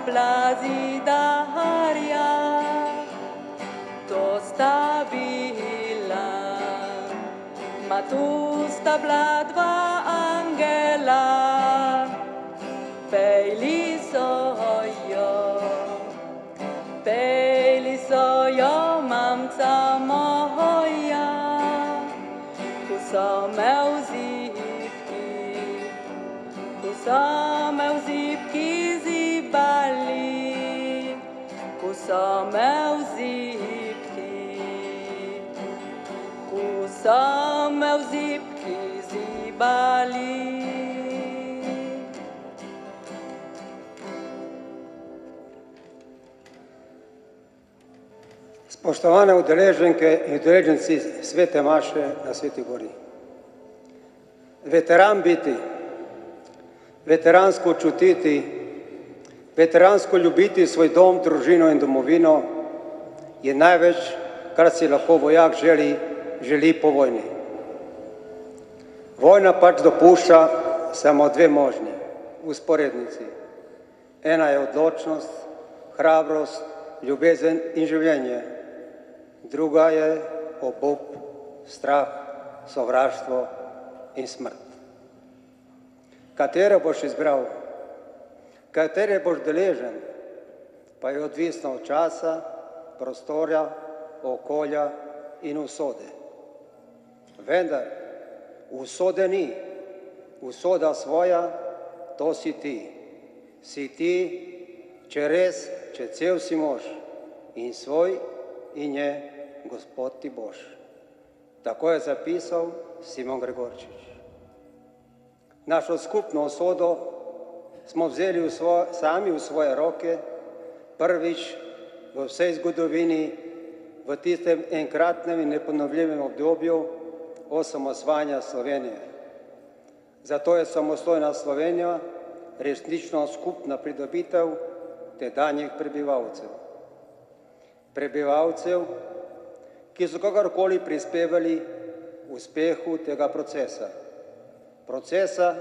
bila zidarja, to sta bila, ma tu sta bila dva angela, pejli so jo, mamca moja, ko so me v zibki zibali, ko so me v zibki zibali. Spoštovane udeleženke in udeleženci svete maše na Sveti gori. Veteran biti, veteransko čutiti, veteransko ljubiti svoj dom, družino in domovino je največ, kar si lahko vojak želi po vojni. Vojna pač dopušča samo dve možni usporednici. Ena je odločnost, hrabrost, ljubezen in življenje. Druga je obup, strah, sovraštvo in smrt. Katere boš izbral, katere boš deležen, pa je odvisno od časa, prostora, okolja in usode. Vendar usode ni, usoda svoja, to si ti. Si ti, če cel si mož in svoj in je Gospod ti Bož. Tako je zapisal Simon Gregorčič. Našo skupno usodo smo vzeli sami v svoje roke, prvič v vsej zgodovini, v tistem enkratnem in neponovljivem obdobju osamosvajanja Slovenije. Zato je samostojna Slovenija resnično skupna pridobitev tedanjih prebivalcev. Prebivalcev, ki so kakorkoli prispevali v uspehu tega procesa. Procesa,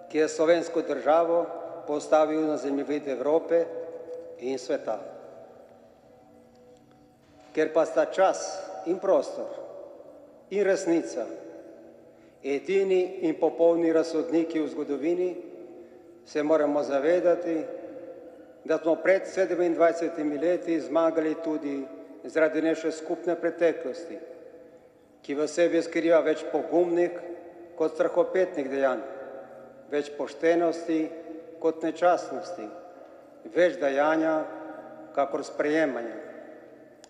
ki je slovensko državo postavil na zemljevid Evrope in sveta. Ker pa sta čas in prostor in resnica edini in popolni razsodniki v zgodovini, se moramo zavedati, da smo pred 27 leti zmagali tudi zaradi naše skupne preteklosti, ki v sebi skriva več pogumnih kot strahopetnih dejanj, več poštenosti kot nečastnosti, več dajanja kakor sprejemanja.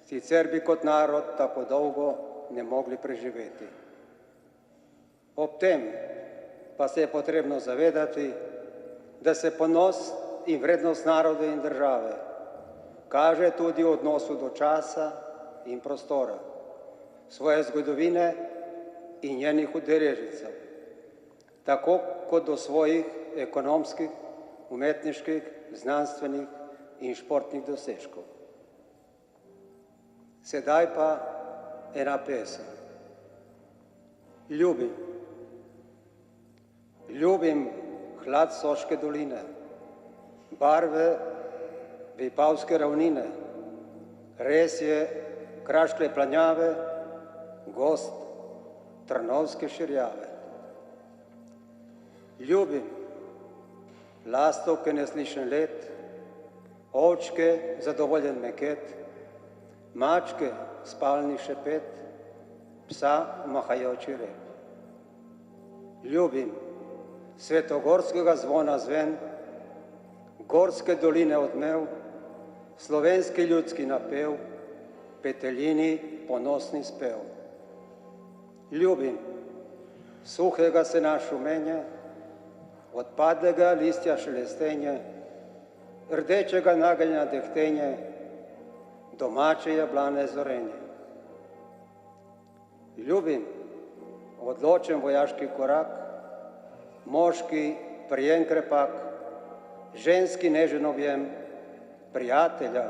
Sicer bi kot narod tako dolgo ne mogli preživeti. Ob tem pa se je potrebno zavedati, da se ponos in vrednost naroda in države kaže tudi v odnosu do časa in prostora, svoje zgodovine in njenih udeležencev, tako kot do svojih ekonomskih, umetniških, znanstvenih in športnih dosežkov. Sedaj pa ena pesem. Ljubim. Ljubim hlad Soške doline, barve Vipavske ravnine, res je kraške planjave, gost Trnovske širjave. Ljubim lastovke neslišen let, ovčke zadovoljen meket, mačke spalni šepet, psa mahajoči rep. Ljubim svetogorskega zvona zven, gorske doline odmev, slovenski ljudski napev, peteljini ponosni spev. Ljubim suhega sena šumenje, odpadlega listja šelestenje, rdečega nageljna dehtenje, domače jablane zorenje. Ljubim odločen vojaški korak, moški prijem krepak, ženski nežen objem, prijatelja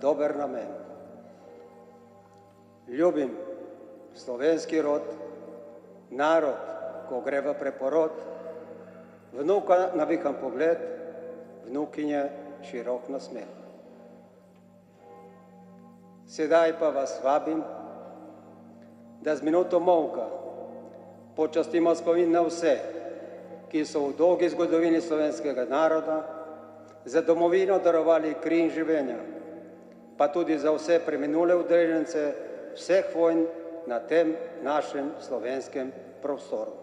dober namen. Ljubim slovenski rod, narod, ko gre v preporod, vnuka navihan pogled, vnukinje širok nasmeh. Sedaj pa vas vabim, da z minuto molka počastimo spomin na vse, ki so v dolgi zgodovini slovenskega naroda za domovino darovali kri in življenja, pa tudi za vse preminule udeležence vseh vojn na tem našem slovenskem prostoru.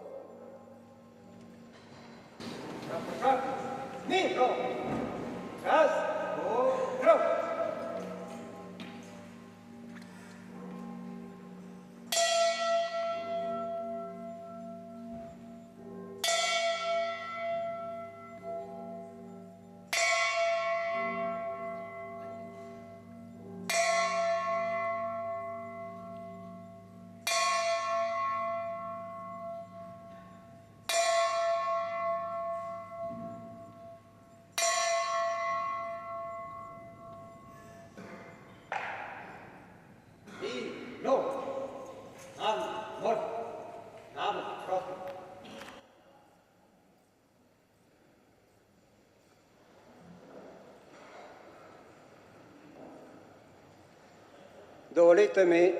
Dovolite mi,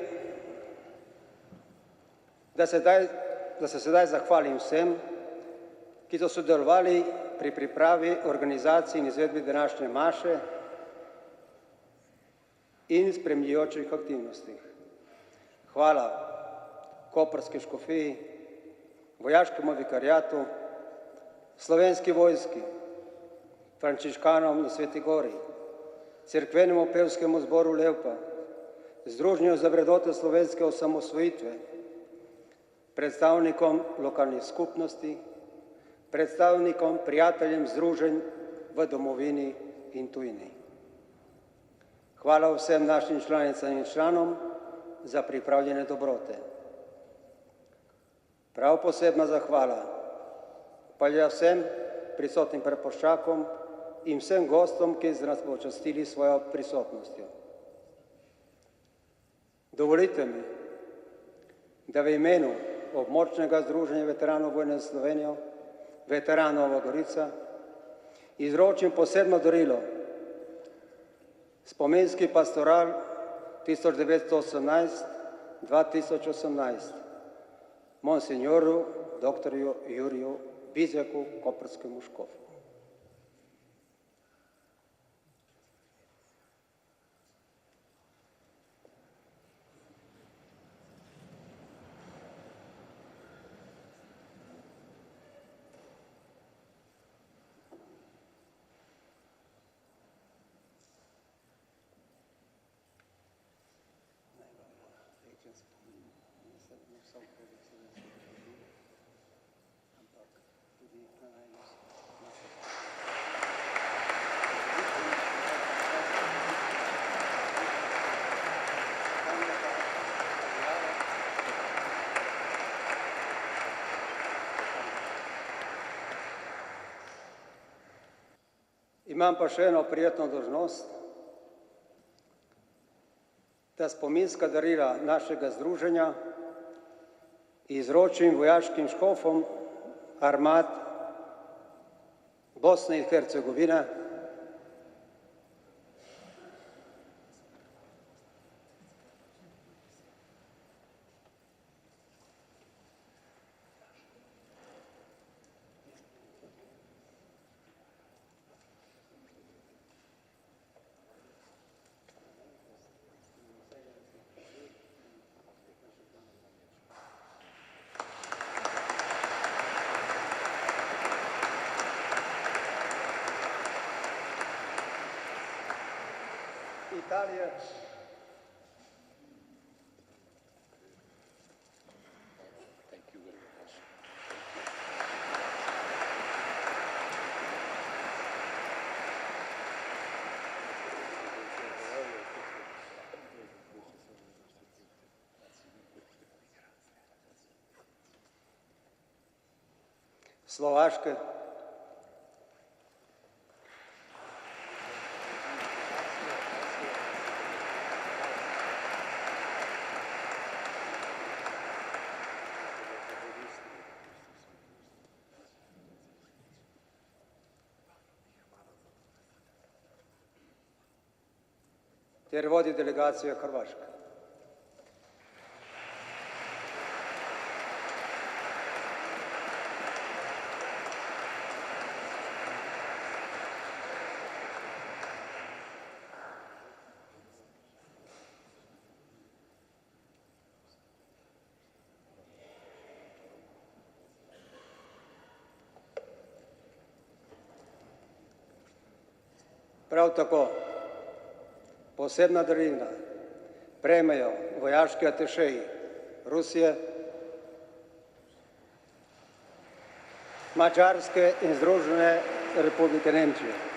da se sedaj zahvalim vsem, ki so sodelovali pri pripravi, organizaciji in izvedbi današnje maše in spremljajočih aktivnostih. Hvala koprski škofiji, vojaškemu vikariatu, slovenski vojski, frančiškanom na Sveti Gori, cerkvenemu pevskemu zboru Levpa, Združenju za vrednote slovenske osamosvojitve, predstavnikom lokalnih skupnosti, predstavnikom, prijateljem združenj v domovini in tujini. Hvala vsem našim članicam in članom za pripravljene dobrote. Prav posebna zahvala pa je vsem prisotnim prepoščakom in vsem gostom, ki so nas počastili svojo prisotnostjo. Dovolite mi, da v imenu območnega združenja veteranov vojne za Slovenijo, veteranov Nova Gorica, izročim posebno darilo, spominski pastoral 1918-2018, monsinjoru dr. Juriju Bizjaku, koprskemu škofu. Imam pa še eno prijetno dolžnost, da spominska darila našega združenja izročim vojaškim škofom armad Bosne in Hercegovine, Italije, Slovaške, ter vodi delegacija Hrvaške. Prav tako posebna darila prejmejo vojaški atešeji Rusije, Mačarske in Združene republike Nemčije.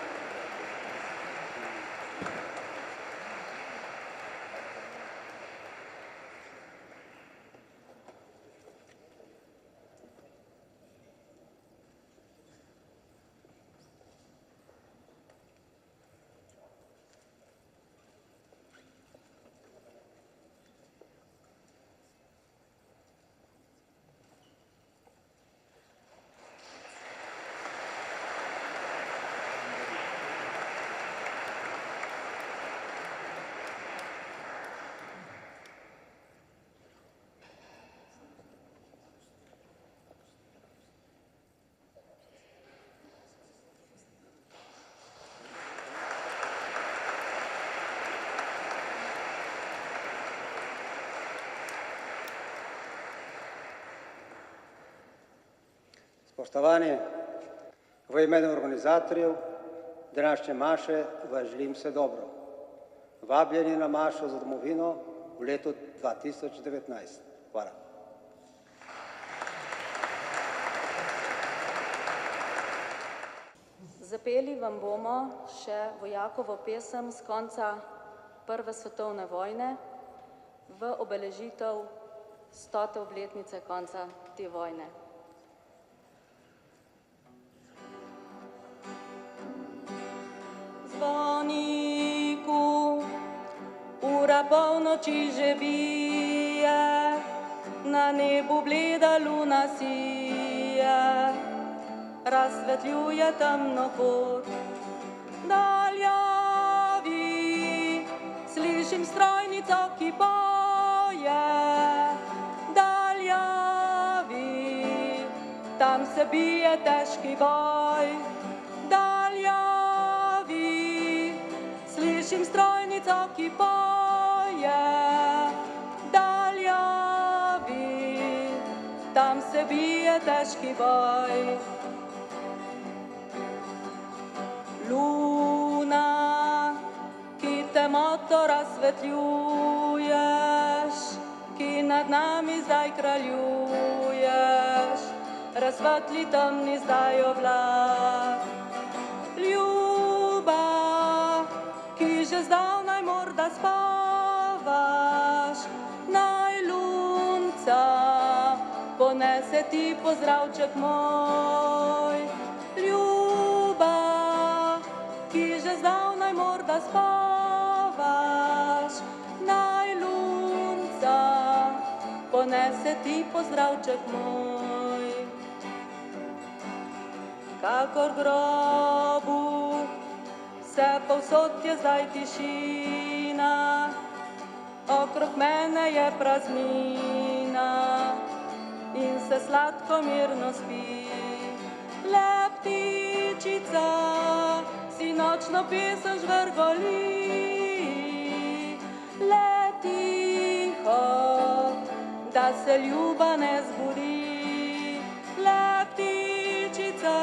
Spoštovani, v imenu organizatorjev današnje maše vas želim vse dobro. Vabljeni na mašo za domovino v letu 2019. Hvala. Zapeli vam bomo še vojakovo pesem s konca Prve svetovne vojne v obeležitev 100. obletnice konca te vojne. Zvoniku, ura polnoči že bije, na nebu bleda luna sije, razsvetljuje temno pot. Daljavi, slišim strojnico, ki poje, daljavi, tam se bije težki boj. Slišim strojnico, ki poje, daljavi, tam se bije težki boj. Luna, ki temoto razsvetljuješ, ki nad nami zdaj kraljuješ, razsvetli temni zdaj oblak. Že zdavnaj morda spavaš, naj lunca ponese ti pozdravček moj. Ljuba, ki že zdavnaj morda spavaš, naj lunca ponese ti pozdravček moj. Kakor grobu se povsod je zdaj tišina, okrog mene je praznina in se sladko mirno spi. Le ptičica si nočno pesem žvrgoli, le tiho, da se ljuba ne zbudi. Le ptičica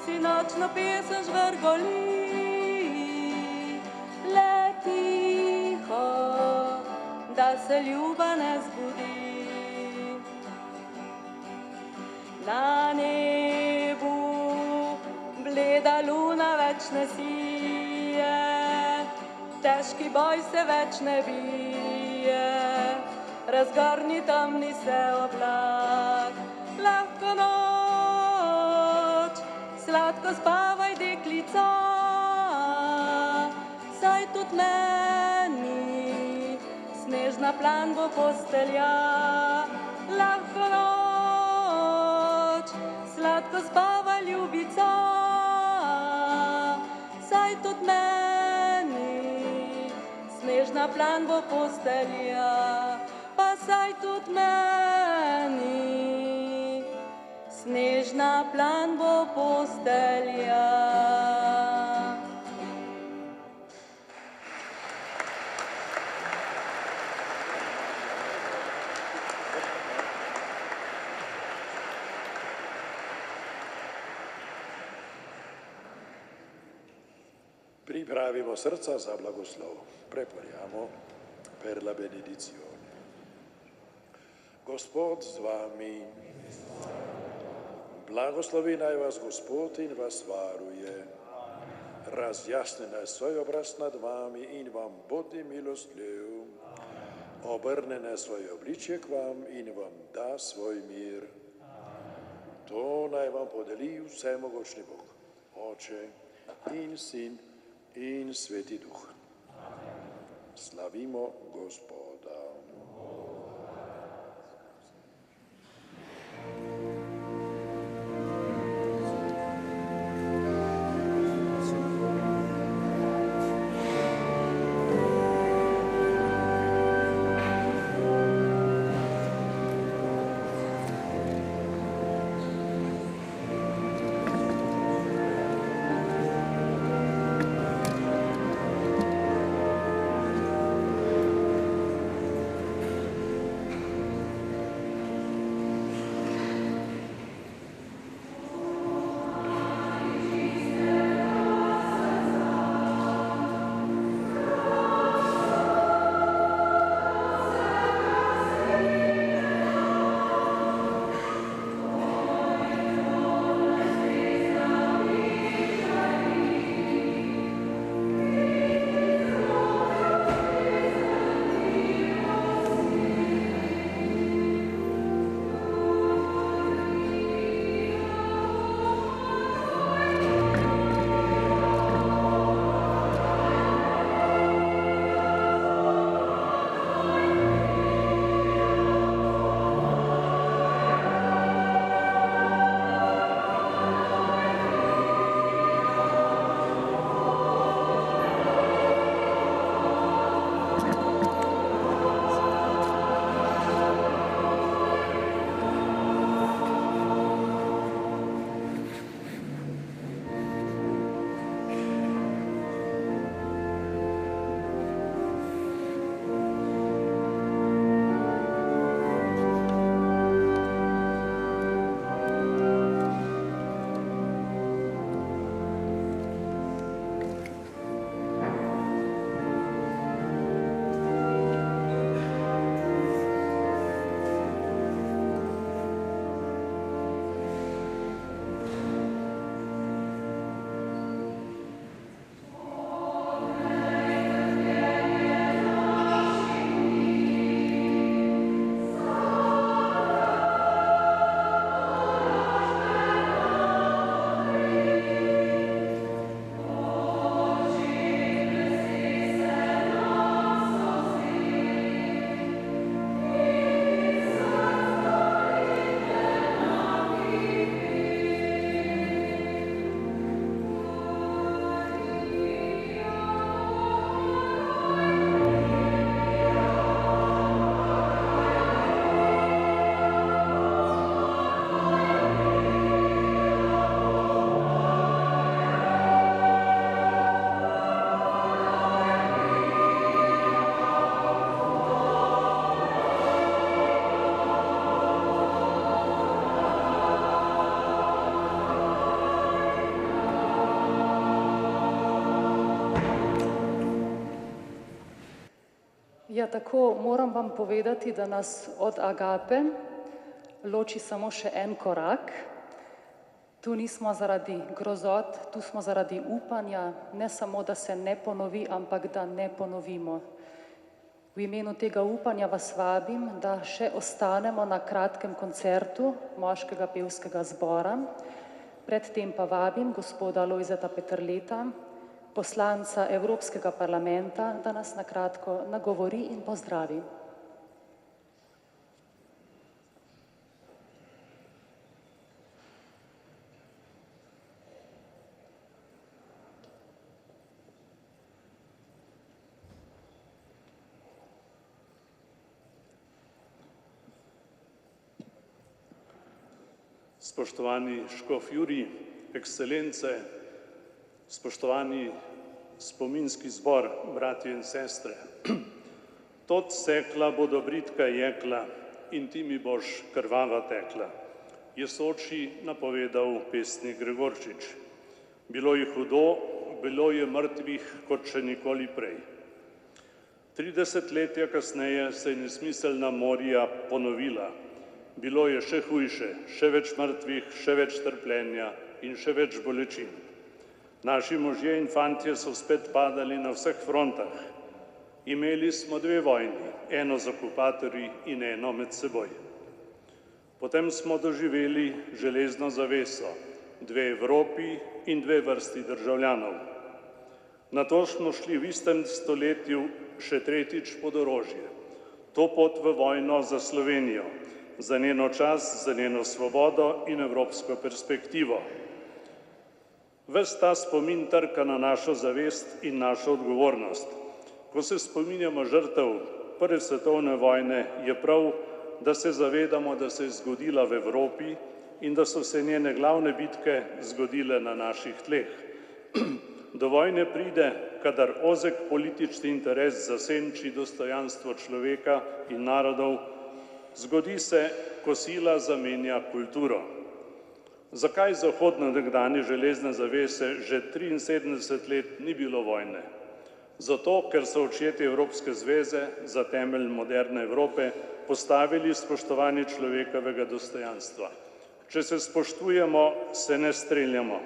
si nočno pesem žvrgoli, le tiho, da se ljuba ne zbudi. Na nebu bleda luna več ne sije, težki boj se več ne bije, razgrni temni se oblak. Lahko noč, sladko spavaj deklica, saj tudi meni snežna plan bo postelja. Lahko noč, sladko spavaj ljubica, saj tudi meni snežna plan bo postelja. Pa saj tudi meni snežna plan bo postelja. Pripravimo srca za blagoslov. Preporiamo per la benedizione. Gospod z vami. Blagoslovi naj vas Gospod in vas varuje. Razjasni naj svoj obraz nad vami in vam bodi milostljiv. Obrne naj svoje obličje k vam in vam da svoj mir. To naj vam podeli vsemogočni Bog, Oče in Sin in Sveti Duh. Slavimo Gospoda. Ja, tako moram vam povedati, da nas od agape loči samo še en korak. Tu nismo zaradi grozot, tu smo zaradi upanja, ne samo, da se ne ponovi, ampak da ne ponovimo. V imenu tega upanja vas vabim, da še ostanemo na kratkem koncertu moškega pevskega zbora. Predtem pa vabim gospoda Lojzeta Peterleta, poslanca Evropskega parlamenta, da nas na kratko nagovori in pozdravi. Spoštovani škof Jurij, ekscelence, spoštovani spominski zbor, bratje in sestre. Tot sekla bodo britka jekla in ti mi boš krvava tekla, je Soči napovedal pesnik Gregorčič. Bilo je hudo, bilo je mrtvih kot še nikoli prej. 30 letja kasneje se je nesmiselna morja ponovila. Bilo je še hujše, še več mrtvih, še več trpljenja in še več bolečin. Naši možje in fantje so spet padali na vseh frontah. Imeli smo 2 vojni, eno z okupatorji in eno med seboj. Potem smo doživeli železno zaveso, 2 Evropi in 2 vrsti državljanov. Nato smo šli v istem stoletju še tretjič pod orožje. To pot v vojno za Slovenijo, za njeno čast, za njeno svobodo in evropsko perspektivo. Ves ta spomin trka na našo zavest in našo odgovornost. Ko se spominjamo žrtev Prve svetovne vojne, je prav, da se zavedamo, da se je zgodila v Evropi in da so se njene glavne bitke zgodile na naših tleh. Do vojne pride, kadar ozek politični interes zasenči dostojanstvo človeka in narodov. Zgodi se, ko sila zamenja kulturo. Zakaj zahodno nekdanje železne zavese že 73 let ni bilo vojne? Zato, ker so očetje Evropske zveze za temelj moderne Evrope postavili spoštovanje človekovega dostojanstva. Če se spoštujemo, se ne streljamo.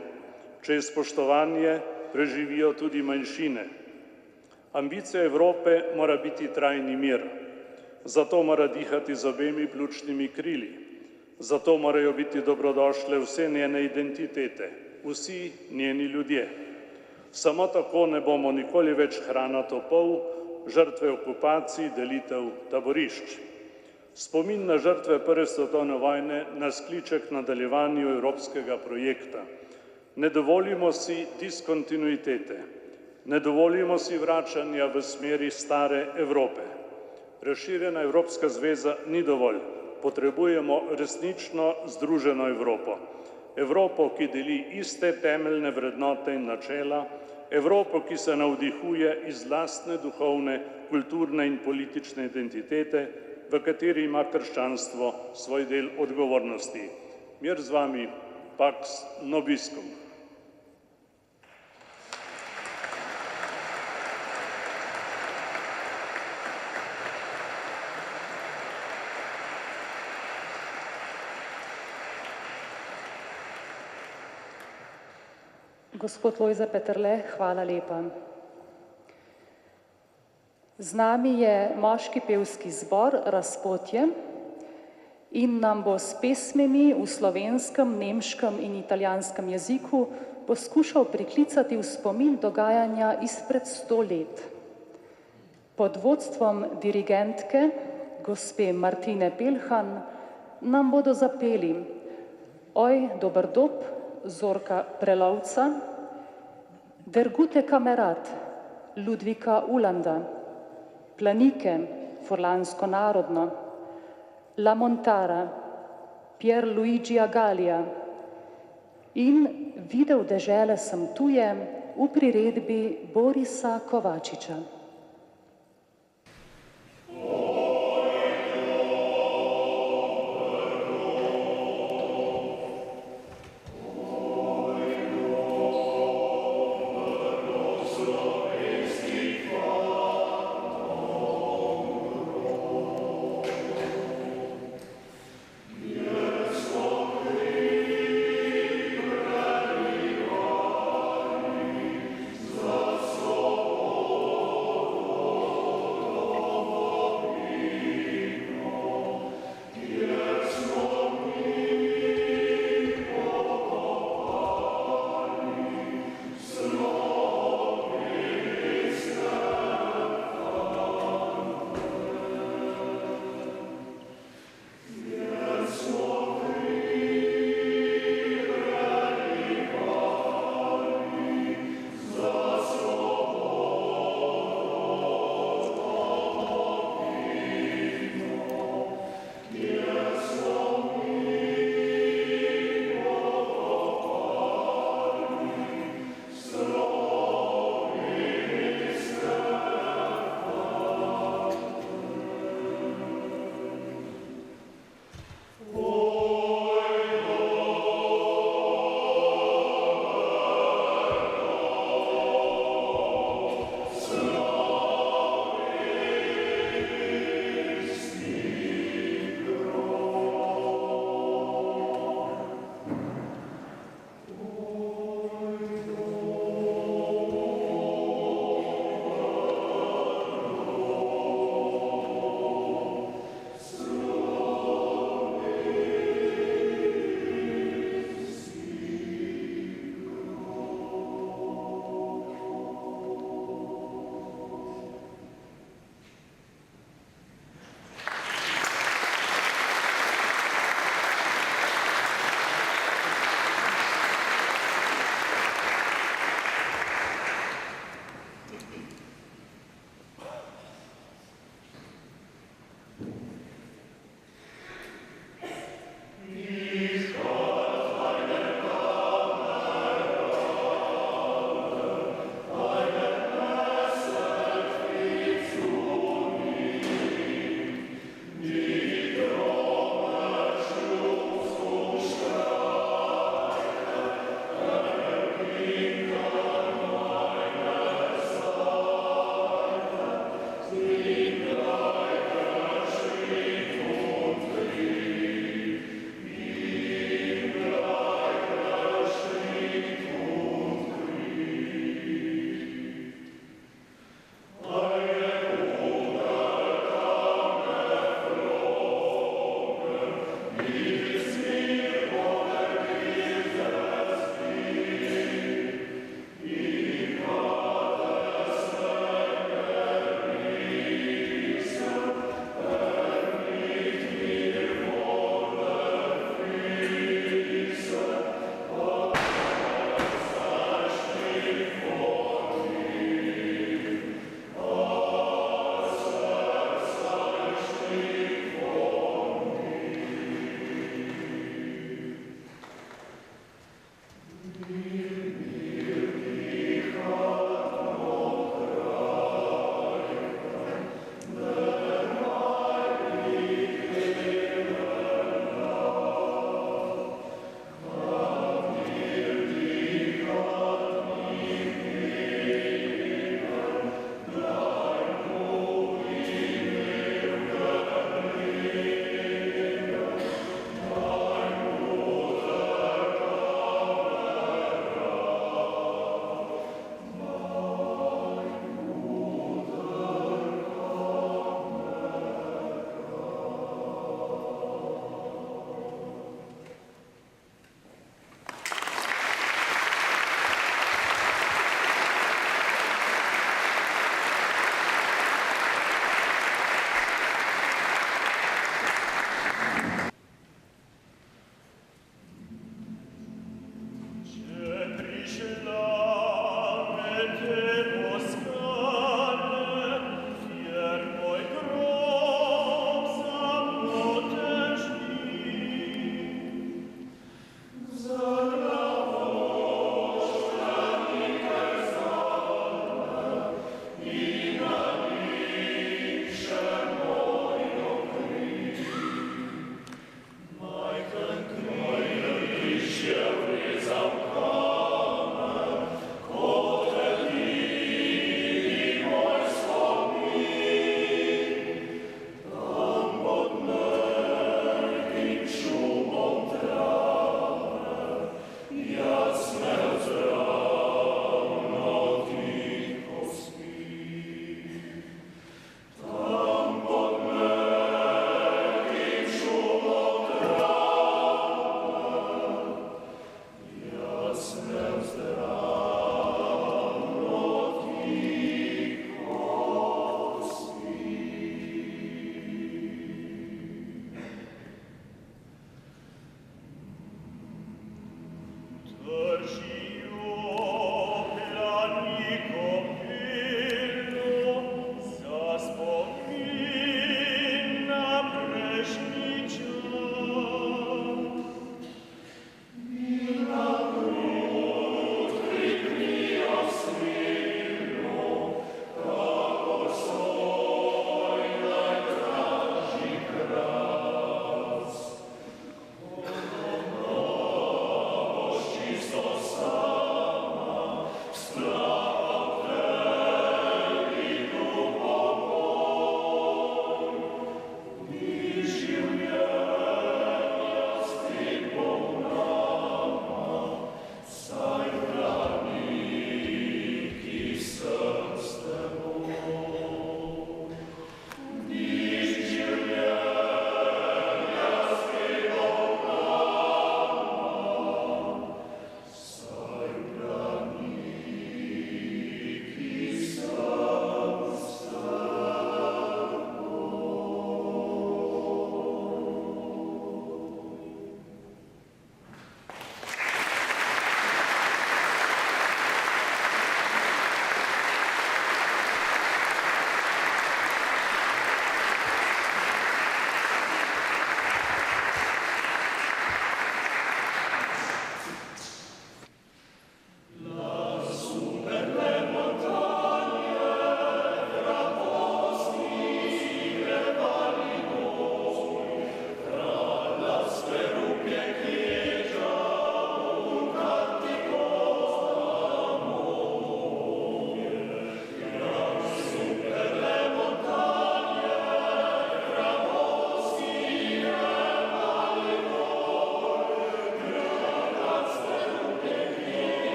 Če je spoštovanje, preživijo tudi manjšine. Ambicija Evrope mora biti trajni mir. Zato mora dihati z obemi pljučnimi krili. Zato morajo biti dobrodošle vse njene identitete, vsi njeni ljudje. Samo tako ne bomo nikoli več hrana topov, žrtve okupacij, delitev, taborišč. Spomin na žrtve Prve svetovne vojne nas kliče k nadaljevanju evropskega projekta. Ne dovolimo si diskontinuitete, ne dovolimo si vračanja v smeri stare Evrope. Razširjena Evropska zveza ni dovolj, potrebujemo resnično združeno Evropo. Evropo, ki deli iste temeljne vrednote in načela, Evropo, ki se navdihuje iz lastne duhovne, kulturne in politične identitete, v kateri ima krščanstvo svoj del odgovornosti. Mir z vami, Pax Nobiscum. Gospod Lojze Peterle, hvala lepa. Z nami je moški pevski zbor Razpotje in nam bo s pesmimi v slovenskem, nemškem in italijanskem jeziku poskušal priklicati v spomin dogajanja izpred 100 let. Pod vodstvom dirigentke, gospe Martine Pelhan, nam bodo zapeli Oj, dober dob, Zorka Prelovca, Der gute Kamerad, Ludvika Ulanda, Planike, Furlansko narodno, La Montara, Pier Luigi Agalija in Videl dežele sem tuje v priredbi Borisa Kovačiča.